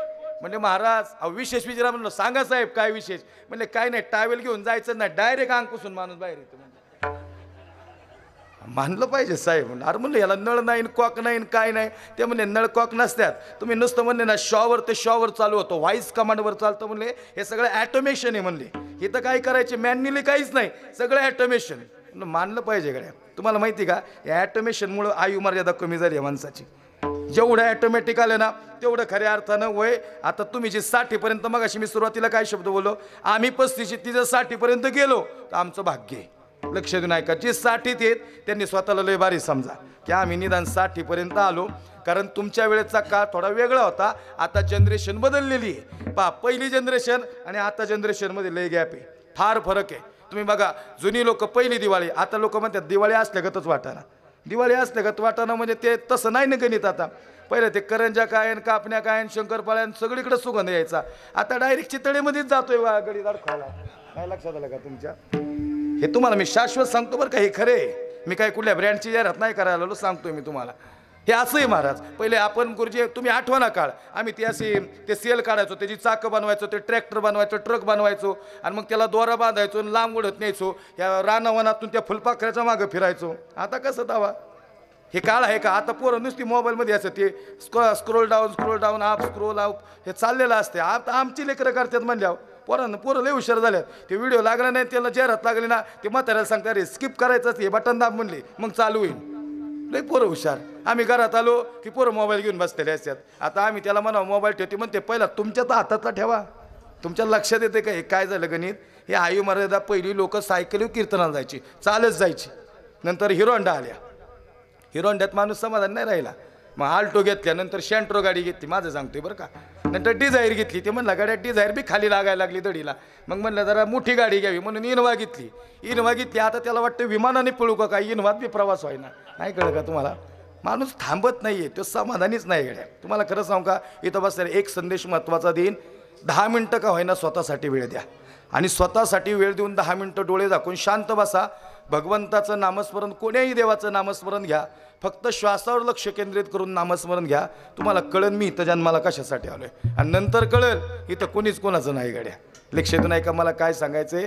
म्हणजे महाराज अहो विशेष विचारा म्हणलं सांगा साहेब काय विशेष म्हणजे काय नाही टावेल घेऊन जायचं ना डायरेक्ट अंग पुसून माणूस बाहेर येतो मानलं पाहिजे साहेब अरे म्हणलं याला नळ नाही कॉक नाही काय नाही ते म्हणले नळ कॉक नसतात तुम्ही नुसतं म्हणले ना शॉवर ते शॉवर चालू होतो व्हॉइस कमांडवर चालतं म्हणले हे सगळं ॲटोमेशन आहे म्हणले हे तर काय करायचे मॅन्युअली काहीच नाही सगळं ॲटोमेशन मानलं पाहिजे गड्या तुम्हाला माहिती का या ॲटोमेशनमुळं आयु मर्यादा कमी झाली आहे माणसाची जेवढं ॲटोमॅटिक आलं ना तेवढं खऱ्या अर्थानं वय आता तुम्ही जे 60पर्यंत मग अशी मी सुरुवातीला काय शब्द बोललो आम्ही 35 तिचं 60पर्यंत गेलो तर आमचं भाग्य आहे लक्ष देऊन ऐका जे 60 येत त्यांनी स्वतःला लय भारी समजा की आम्ही निदान 60पर्यंत आलो कारण तुमच्या वेळेचा काळ थोडा वेगळा होता आता जनरेशन बदललेली आहे पहा पहिली जनरेशन आणि आता जनरेशनमध्ये लय गॅप आहे फार फरक आहे तुम्ही बघा जुनी लोक पहिली दिवाळी आता लोक म्हणतात दिवाळी असल्यागतच वाटाना दिवाळी असल्यागत वाटाना म्हणजे ते तसं नाही ना गणित आता पहिलं ते करंजा कायन कापण्या कायन शंकरपाळ्यान सगळीकडे सुगंध यायचा आता डायरेक्ट चितळेमध्येच जातोय वा गडी दाखवायला काय लक्षात आलं का तुमच्या हे तुम्हाला मी शाश्वत सांगतो बरं का हे खरे मी काय कुठल्या ब्रँडची जाहिरात नाही करायला आलो सांगतोय मी तुम्हाला हे असं आहे महाराज पहिले आपण गुरुजी तुम्ही आठवा ना काळ आम्ही ती अशी ते सेल काढायचो त्याची चाकं बनवायचो ते ट्रॅक्टर बनवायचो ट्रक बनवायचो आणि मग त्याला दोरा बांधायचो आणि लांब ओढत न्यायचो या रानावनातून त्या फुलपाखऱ्याच्या मागं फिरायचो आता कसं दावा हे काळ आहे का आता पोरं नुसती मोबाईलमध्ये असं ते scroll down up scroll up हे चाललेलं असते आता आमची लेकरं करतात म्हणल्यावर पोरं लय हुशार झाल्यात ते व्हिडिओ लागला नाही त्याला जाहिरात लागली ना ते म्हाताऱ्याला सांगता अरे स्किप करायचं हे बटन दाब म्हणले मग चालू होईल लय पोरं हुशार आम्ही घरात आलो की पोरं मोबाईल घेऊन बसलेले असतात आता आम्ही त्याला म्हणावं मोबाईल ठेवते म्हणते पहिला तुमच्या तर हातातला ठेवा तुमच्या लक्षात येते का हे काय झालं गणित हे आयु मर्यादा पहिली लोक सायकलीवर कीर्तनाला जायची चालत जायची नंतर हिरो होंडा आल्या हिरो होंड्यात माणूस समाधान नाही राहिला मग आल्टो घेतल्या नंतर शँट्रो गाडी घेतली माझं सांगतोय बरं का नंतर डिझायर घेतली ते म्हणलं गाड्या डिझायर बी खाली लागायला लागली दडीला मग म्हणलं जरा मोठी गाडी घ्यावी म्हणून इनोवा घेतली आता त्याला वाटतं विमानाने पळू का काय इनोवात बी प्रवास व्हायना नाही कळलं का तुम्हाला माणूस थांबत नाही आहे तो समाधानीच नाही गड्या तुम्हाला खरं सांगू का इथं बसल्या एक संदेश महत्त्वाचा देईन 10 मिनटं का होईना स्वतःसाठी वेळ द्या आणि स्वतःसाठी वेळ देऊन 10 मिनटं डोळे दाखवून शांत बसा भगवंताचं नामस्मरण कोण्याही देवाचं नामस्मरण घ्या फक्त श्वासावर लक्ष केंद्रित करून नामस्मरण घ्या तुम्हाला कळन मी इथं जन्माला कशासाठी आलोय आणि नंतर कळेल इथं कोणीच कोणाचं नाही गड्या लक्षात नाही का मला काय सांगायचंय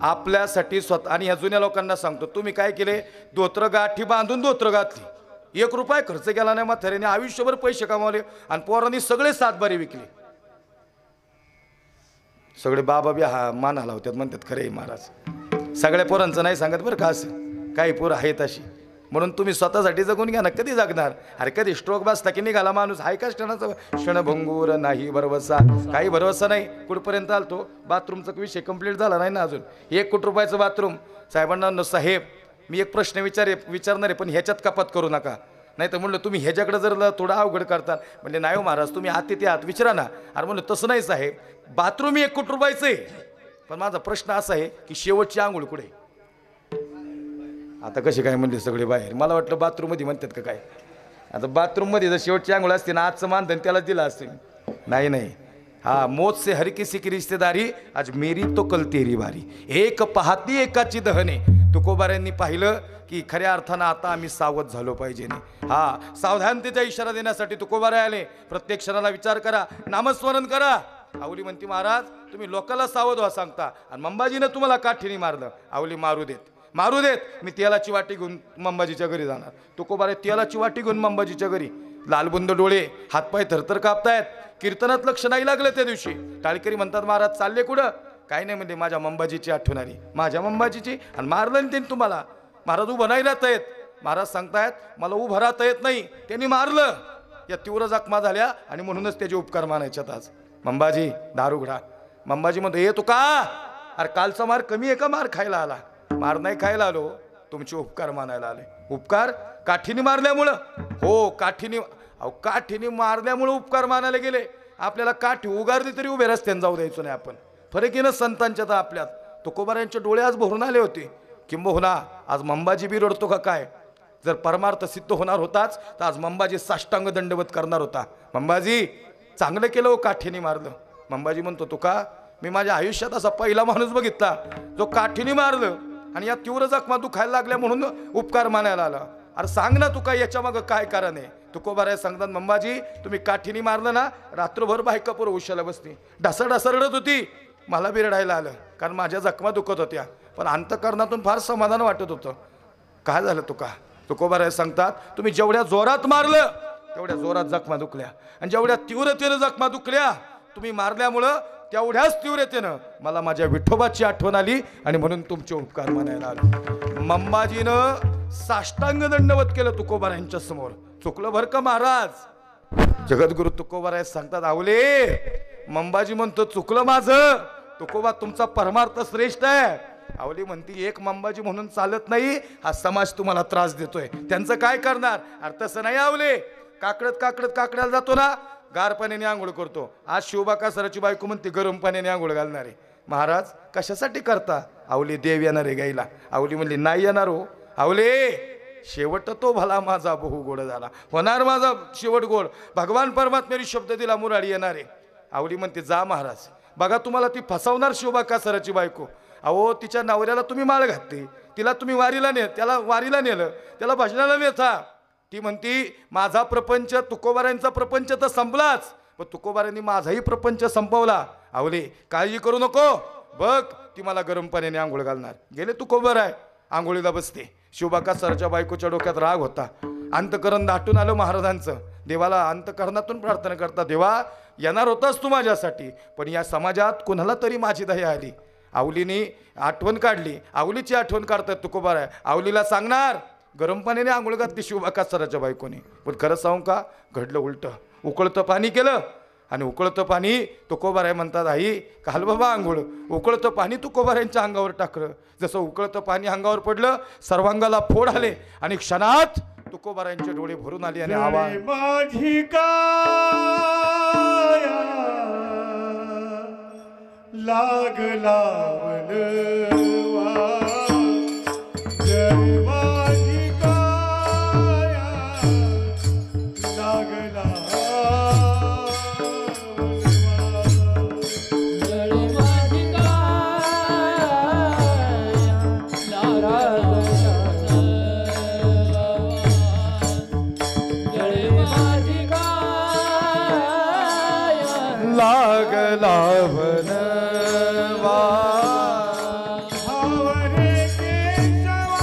आपल्यासाठी स्वतः आणि ह्या जुन्या लोकांना सांगतो तुम्ही काय केले धोत्र गाठी बांधून धोत्र घातली 1 रुपया खर्च केला नाही म्हाताऱ्याने आयुष्यभर पैसे कमावले आणि पोरांनी सगळे 7 बारी विकले सगळे बाबा बी हा मान हलावतात म्हणतात खरे महाराज सगळ्या पोरांचं नाही सांगत बरं का असं काही पोरं आहेत अशी म्हणून तुम्ही स्वतःसाठी जगून घ्या ना कधी जगणार अरे कधी स्ट्रोक बसता की निघाला माणूस आहे का क्षणभंगूर नाही भरवसा काही भरवसा नाही कुठपर्यंत आलतो बाथरूमचा विषय कंप्लीट झाला नाही ना अजून 1 कोटी रुपयाचं बाथरूम साहेबांना साहेब मी एक प्रश्न विचारणार आहे पण ह्याच्यात कपात करू नका नाही तर म्हणलं तुम्ही ह्याच्याकडे जर थोडं अवघड करता म्हणजे नाही हो महाराज तुम्ही आत ते आत विचारा ना अरे म्हणलं तसं नाही साहेब बाथरूम 1 कोटी रुपयाचं आहे पण माझा प्रश्न असा आहे की शेवटची आंघोळ कुठे आता कसे काय म्हणले सगळे बाहेर मला वाटलं बाथरूममध्ये म्हणतात का काय आता बाथरूममध्ये जर शेवटची आंघोळ असते ना आजचं मानधन त्याला दिलं असते नाही हा मौत से हर किसी की रिश्तेदारी आज मेरी तो कल तेरी बारी एक पाहती एकाची दहने तुकोबाऱ्यांनी पाहिलं की खऱ्या अर्थानं आता आम्ही सावध झालो पाहिजे नाही हा सावधानतेचा इशारा देण्यासाठी तुकोबारे आले प्रत्येक क्षणाला विचार करा नामस्मरण करा आवली म्हणती महाराज तुम्ही लोकाला सावध व्हा सांगता आणि मंबाजीनं तुम्हाला काठीने मारलं आवली मारू देत मी तेलाची वाटी घेऊन मंबाजीच्या घरी जाणार तुकोबारे तेलाची वाटी घेऊन मंबाजीच्या घरी लालबुंद डोळे हातपाय थरथर कापतायत कीर्तनात लक्ष नाही लागलं त्या दिवशी टाळकरी म्हणतात महाराज चालले कुठं काही नाही म्हणजे माझ्या मंबाजीची आठवण आली माझ्या मंबाजीची आणि मारलं ना त्यांनी तुम्हाला महाराज उभं नाही राहता येत महाराज सांगतायत मला उभं राहता येत नाही त्यांनी मारलं या तीव्र जखमा झाल्या आणि म्हणूनच त्याचे उपकार मानायच्यात आज मंबाजी दार उघडा मंबाजी म्हणतो हे तू का अरे कालचा मार कमी आहे का मार खायला आला मार नाही खायला आलो तुमचे उपकार मानायला आले उपकार काठीने मारल्यामुळं हो काठीने मारल्यामुळं उपकार मानायला गेले आपल्याला काठी उगारली तरी उभे रस्त्याने जाऊ द्यायचो नाही आपण फरक आहे ना संतांच्या तर आपल्यात तुकोबाऱ्यांचे डोळे आज भरून आले होते किंबहुना आज मंबाजी बी रडतो का काय जर परमार्थ सिद्ध होणार होताच तर आज मंबाजी साष्टांग दंडवत करणार होता मंबाजी चांगलं केलं हो काठीने मारलं मंबाजी म्हणतो तुका मी माझ्या आयुष्यात असा पहिला माणूस बघितला जो काठीने मारलं आणि या तीव्र जखमा दुखायला लागल्या म्हणून उपकार मानायला आला अरे सांग ना तुका याच्या मागं काय कारण आहे तुकोबाराय सांगतात मंबाजी तुम्ही काठीने मारलं ना रात्रभर बायका पोरं उशाला बसली ढासळ रडत होती मला बी रडायला आलं कारण माझ्या जखमा दुखत होत्या पण अंतःकरणातून फार समाधान वाटत होतं. काय झालं तुकोबाराय सांगतात तुम्ही जेवढ्या जोरात मारलं तेवढ्या जोरात जखमा दुखल्या आणि जेवढ्या तीव्रतेनं जखमा दुखल्या तुम्ही मारल्यामुळं तेवढ्याच तीव्रतेनं मला माझ्या विठोबाची आठवण आली आणि म्हणून तुमचे उपकार मानायला आले. मंबाजीनं साष्टांग दंडवत केलं तुकोबारायांच्या समोर. चुकलं भर का महाराज. जगद्गुरु तुकोबाराय सांगतात आवले मंबाजी म्हणतो चुकलं माझं तुकोबा तुमचा परमार्थ श्रेष्ठ आहे. आवली म्हणती एक मंबाजी म्हणून चालत नाही हा समाज तुम्हाला त्रास देतोय त्यांचं काय करणार. अर्थ असं नाही आवले काकड्याला जातो ना गार पाण्याने आंघोळ करतो. आज शिवबाका सराची बायको म्हणते गरम पाण्याने आंघोळ घालणारे. महाराज कशासाठी करता. आवली देव येणार आहे गाईला. आवली म्हणली नाही येणार हो. आवले शेवट तो भला माझा बहु गोड झाला होणार माझा शेवट गोड. भगवान परमात्म्याने शब्द दिला मुराडी येणार आहे. आवली म्हणते जा महाराज बघा तुम्हाला ती फसवणार शिवबाका सराची बायको. अहो तिच्या नवऱ्याला तुम्ही माळ घातली तिला तुम्ही त्याला वारीला नेलं त्याला भजनाला नेता. ती म्हणती माझा प्रपंच तुकोबारांचा प्रपंच तर संपलाच पण तुकोबारांनी माझाही प्रपंच संपवला. आवले काळजी करू नको बघ ती मला गरम पाण्याने आंघोळ घालणार. गेले तुकोबाराय आंघोळीला बसते. शिवबाका सरच्या बायकोच्या डोक्यात राग होता. अंतकरण दाटून आलं महाराजांचं. देवाला अंतकरणातून प्रार्थना करता देवा येणार होतास तू माझ्यासाठी पण या समाजात कुणाला तरी माझी दया आली. आवलीने आठवण काढली. आवलीची आठवण काढतात तुकोबाराय. आवलीला सांगणार गरम पाण्याने आंघोळ घातली शिवबाका सराच्या बायकोने. पण खरं सांगू का घडलं उलटं. उकळतं पाणी केलं आणि उकळतं पाणी तुकोबाराय म्हणतात आई काल बाबा आंघोळ उकळतं पाणी तुकोबारायांच्या अंगावर टाकलं. जसं उकळतं पाणी अंगावर पडलं सर्वांगाला फोड आले आणि क्षणात तुकोबारायांचे डोळे भरून आले आणि आवाज माझी काया लागला वनवा जय माझी काया लागला लागला वनवा हवरे केशवा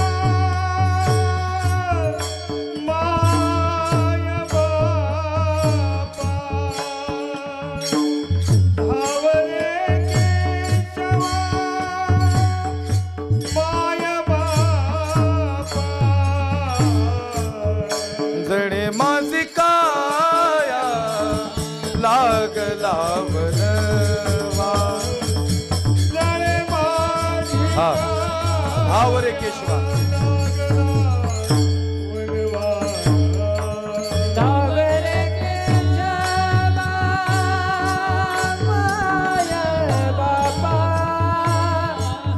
माय बापा हवरे केशवा माय बापा जणे माझी काया लागला वनवा जळे माझी हा भाव रे केशवा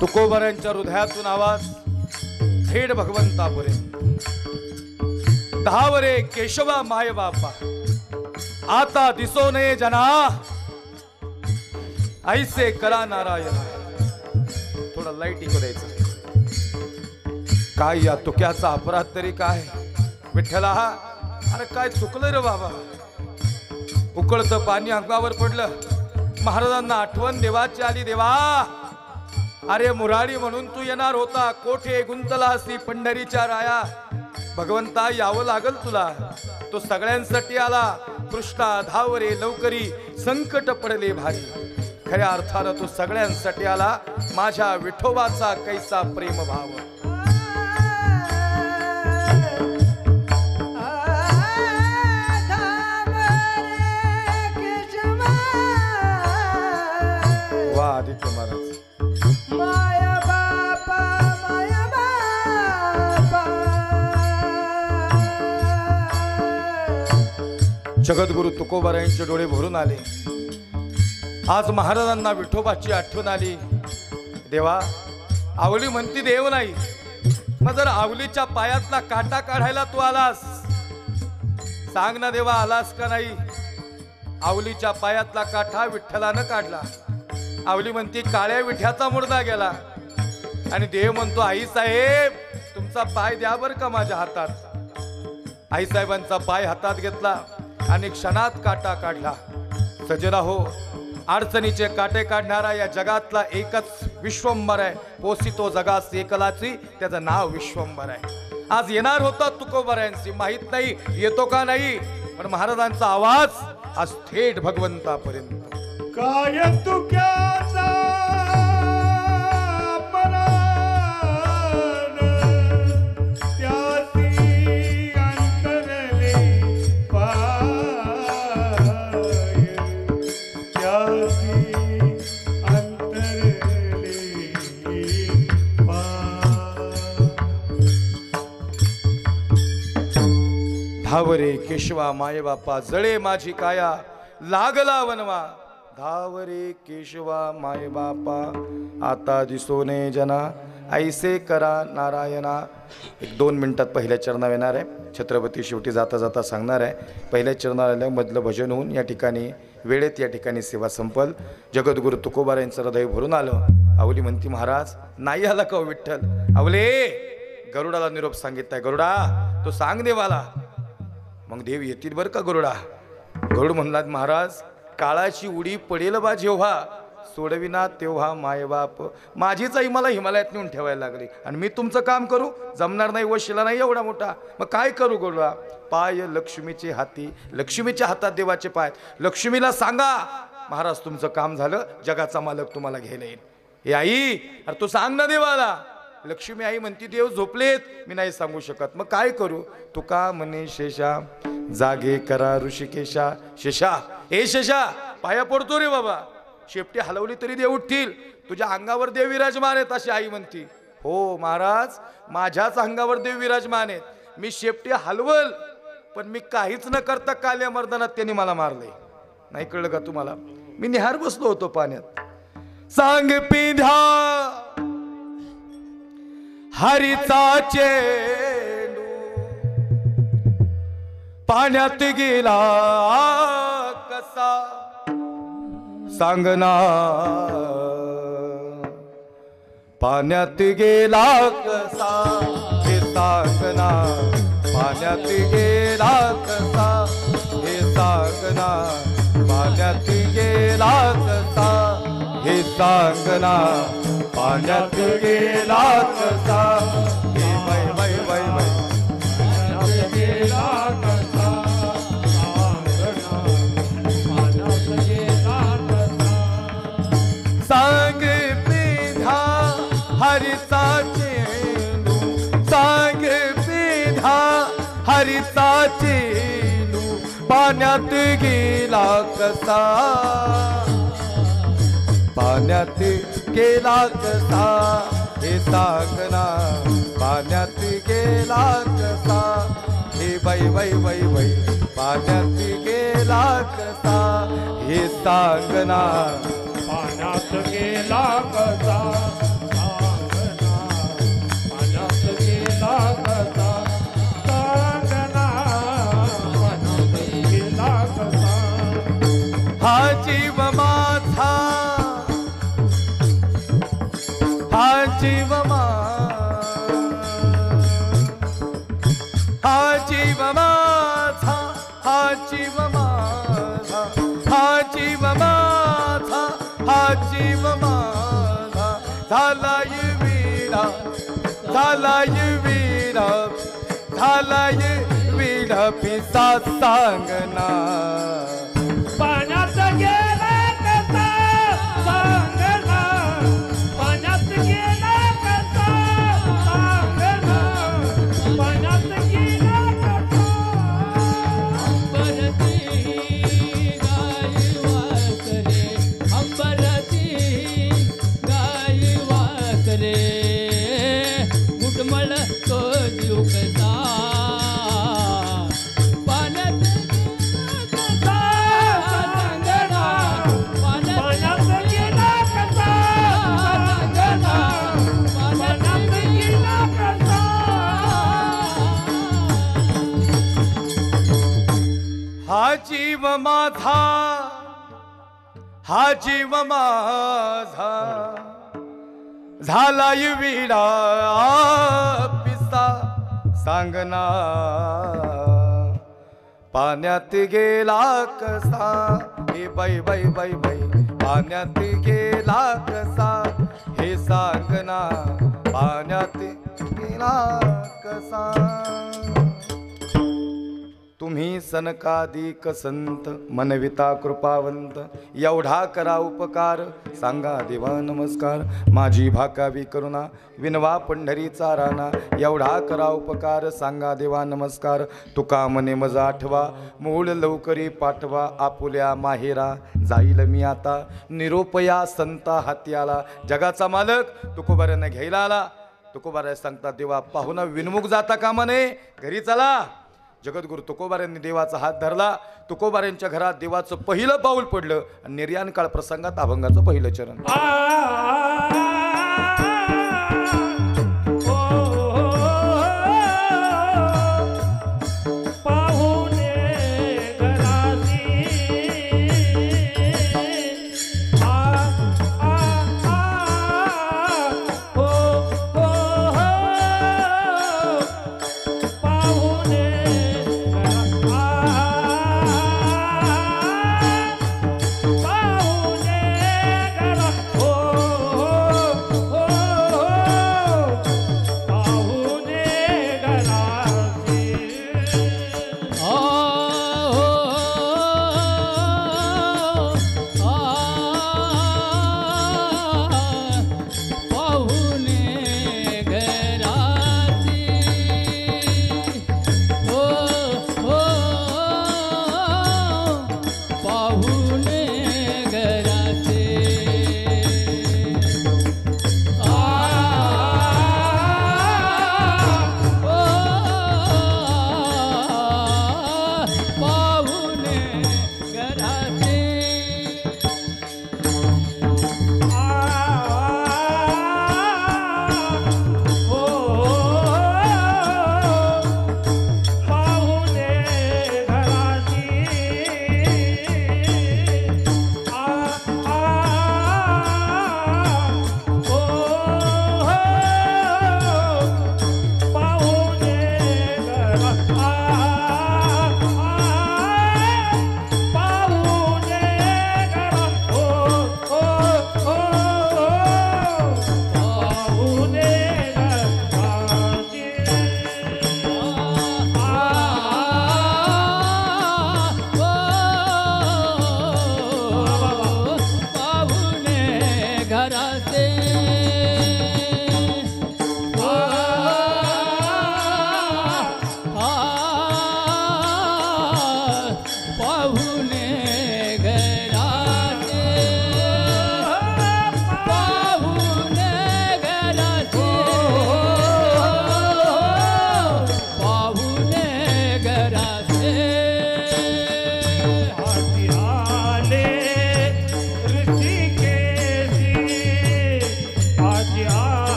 तुकोबारांच्या हृदयातून आवाज थेट भगवंतापुरे धावरे केशवा माय बापा आता दिसो नये जना ऐसे करा नारायण. थोडं लाईट इको द्यायचं. काय या तुक्याचा अपराध तरी काय विठ्ठला. अरे काय चुकलं रे बाबा. उकळतं पाणी अंगावर पडलं. महाराजांना आठवण देवाची आली. देवा अरे मुरारी म्हणून तू येणार होता. कोठे गुंतला असी पंढरीच्या राया. भगवंता यावं लागल तुला. तो सगळ्यांसाठी आला. कृष्णा धावरे लवकरी संकट पडले भारी. खऱ्या अर्थानं तो सगळ्यांसाठी आला. माझ्या विठोबाचा कैसा प्रेम भाव. वा आदित्य महाराज. जगद्गुरु तुकोबारायांचे डोळे भरून आले. आज महाराजांना विठोबाची आठवण आली. देवा आवली म्हणती देव नाही मग जर आवलीच्या पायातला काटा काढायला तू आलास सांग ना देवा आलास का नाही. आवलीच्या पायातला काठा विठ्ठलानं काढला. आवली म्हणती काळ्या विठ्याचा मुर्दा गेला आणि देव म्हणतो आई साहेब तुमचा पाय द्या बर का माझ्या हातात. आईसाहेबांचा पाय हातात घेतला आणि क्षणात काटा काढला. सजना हो, अडचणीचे काटे काढणारा या जगातला एकच विश्वंभर आहे. पोसितो जगास एकलाची, त्याचं नाव विश्वंभर आहे. आज येणार होता तुकोबारायांशी, माहित नाही येतो का नाही, पण महाराजांचा आवाज आज थेट भगवंतापर्यंत. काय तुक्याचा परान, त्यासी अंतरले पाय, त्यासी अंतरले पाय. धावरे केशवा माये बापा, जळे माझी काया लागला वनवा. धावरे केशवा माय बापा, आता दिसोने जना, ऐसे करा नारायणा. 1-2 मिनिटात पहिल्या चरणावर येणार आहे. छत्रपती शेवटी जाता जाता सांगणार आहे. पहिल्या चरणावर आल्या मधलं भजन होऊन या ठिकाणी वेळेत या ठिकाणी सेवा संपल. जगद्गुरु तुकोबार यांचं हृदय भरून आलं. आवली म्हणती, महाराज नाही आला का विठ्ठल? आवले, गरुडाला निरोप सांगितलाय. गरुडा तो सांग देवाला. मग देव येतील बरं का गरुडा. गरुड म्हणलात, महाराज काळाची उडी पडेल बा जेव्हा, सोडविना तेव्हा मायबाप. माझीच आई मला हिमालयात नेऊन ठेवायला लागली आणि मी तुमचं काम करू? जमणार नाही, वशिला नाही एवढा मोठा. मग काय करू गरुडा? पाय लक्ष्मीचे हाती, लक्ष्मीच्या हातात देवाचे पाय. लक्ष्मीला सांगा, महाराज तुमचं काम झालं, जगाचा मालक तुम्हाला घ्यायला येईल. हे आई, अरे तू सांग ना देवाला. लक्ष्मी आई म्हणती, देव झोपलेत, मी नाही सांगू शकत. मग काय करू? तुका म्हणे शेषा, जागे करा ऋषिकेशा. शेषा, ए शेषा, पाया पडतो रे बाबा. शेपटी हलवली तरी देव उठतील. तुझ्या अंगावर देव विराजमान आहेत अशी आई म्हणती. हो महाराज, माझ्याच अंगावर देव विराजमान आहेत. मी शेपटी हलवल, पण मी काहीच न करता काल्या मर्दानात त्यांनी मला मारले. नाही कळलं का तुम्हाला? मी निहार बसलो होतो पाण्यात. सांग पिढा हरीचा चेंडू, पाण्यात गेला कसा सांगना. पाण्यात गेला कसा हे सांगना. पाण्यात गेला कसा हे सांगना. पाण्यात गेला कसा हे सांगना. पाण्यात गेला कसा हे वै वै वै वै. पाण्यात गेला कसा सांगना, पाण्यात गेला कसा. सांग पिढा हरीचा चेंडू, सांग पिढा हरीचा चेंडू, पाण्यात गेला कसा. पाण्यात गेला कसा हे सांगना. पाण्यात गेला कसा हे वै वै वै वै. पाण्यात गेला कसा हे सांगना. पाण्यात गेला कसा सांगना, पाण्यात गेला कसा सांगना, पाण्यात गेला कसा. हा जीव माझा, हा जीव माझा, हा जीव माझा, हा जीव माझा, हा जीव माझा, हा जीव माझा. झालाय वीरा, झालाय वीरा, झालाय वीरा पिसा सांगना. पाण्यात गेला कसा सांगना. पाण्यात गेला कसा सांगना. पाण्यात गेला कसा. अंबरती गाई वासरे, मुठमळ तो जीव कसा. पाण्यात कसा सांगना. पाण्यात गेला कसा सांगना. पाण्यात गेला कसा. हा जीव माझा, हा जीव माझा, झालाय विडा पिसा सांगना. पाण्यात गेला कसा हे बाई बाई बाई बाई पाण्यात गेला कसा हे सांगना पाण्यात गेला कसा तुम्ही सनकादिक संत मनविता कृपावंत एवढा करा उपकार सांगा देवा नमस्कार माझी भाकावी करुणा विनवा पंढरीचा राणा एवढा करा उपकार सांगा देवा नमस्कार तुका मने मज आठवा मूळ लवकरी पाठवा आपुल्या माहेरा जाईल मी आता निरोपया संता हाती आला जगाचा मालक तुकोबाऱ्यांना घ्यायला आला तुकोबाऱ्या सांगता देवा पाहुणा विनमुख जाता कामा नये घरी चला जगद्गुरु तुकोबाऱ्यांनी देवाचा हात धरला तुकोबाऱ्यांच्या घरात देवाचं पहिलं पाऊल पडलं आणि निर्याण काळ प्रसंगात अभंगाचं पहिलं चरण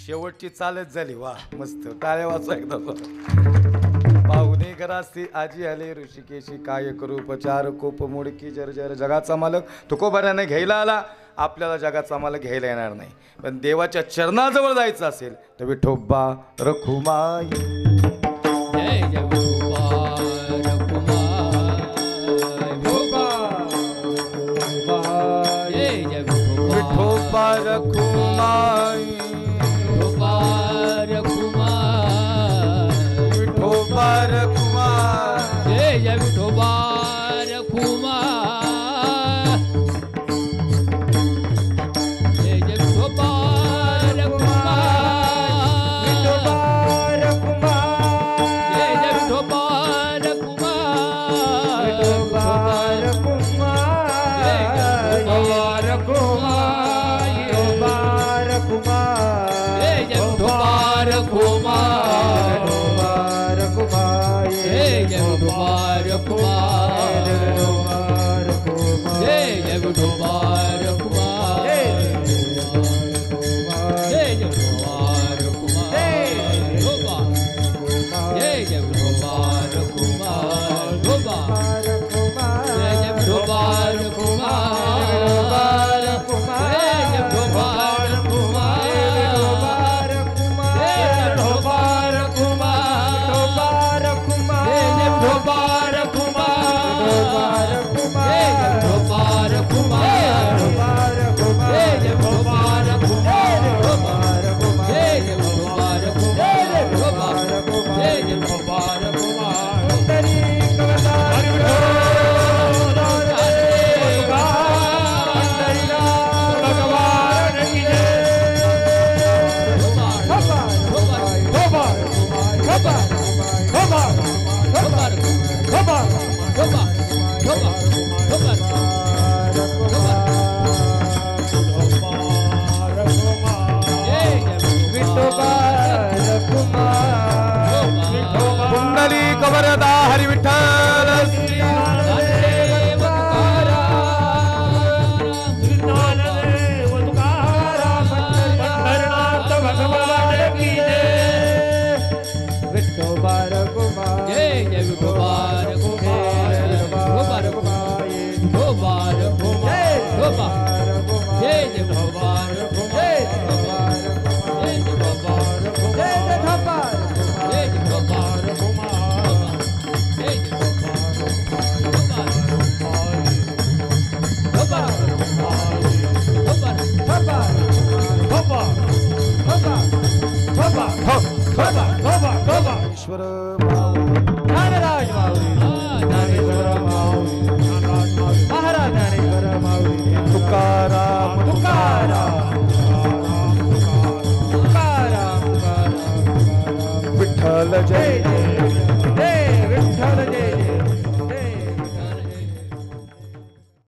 शेवटची चालत झाली वा मस्त टाळ्या वाजवा एकदा पाहुणे घरासी आजी आले ऋषिकेशी काय करू उपचार कोप मोडकी जर्जर जगाचा मालक तुकोबाऱ्याने घ्यायला आला आपल्याला जगाचा मालक घ्यायला येणार नाही पण देवाच्या चरणाजवळ जायचं असेल तर विठोबा रखुमाई जय जय विठोबा रखुमाई जय जय विठोबा रखुमाई विठोबा रखुमाई विठोबा रखुमाई जय जय विठोबा रखुमाई जय जय विठोबा रखुमाई जय जय विठोबा रखुमाई जय जय विठोबा रखुमाई जय जय विठोबा रखुमाई जय जय विठोबा रखुमाई जय जय विठोबा रखुमाई जय जय विठोबा रखुमाई जय जय विठोबा रखुमाई कुंडली कवरदा हरी विठ्ठल ईश्वर माऊली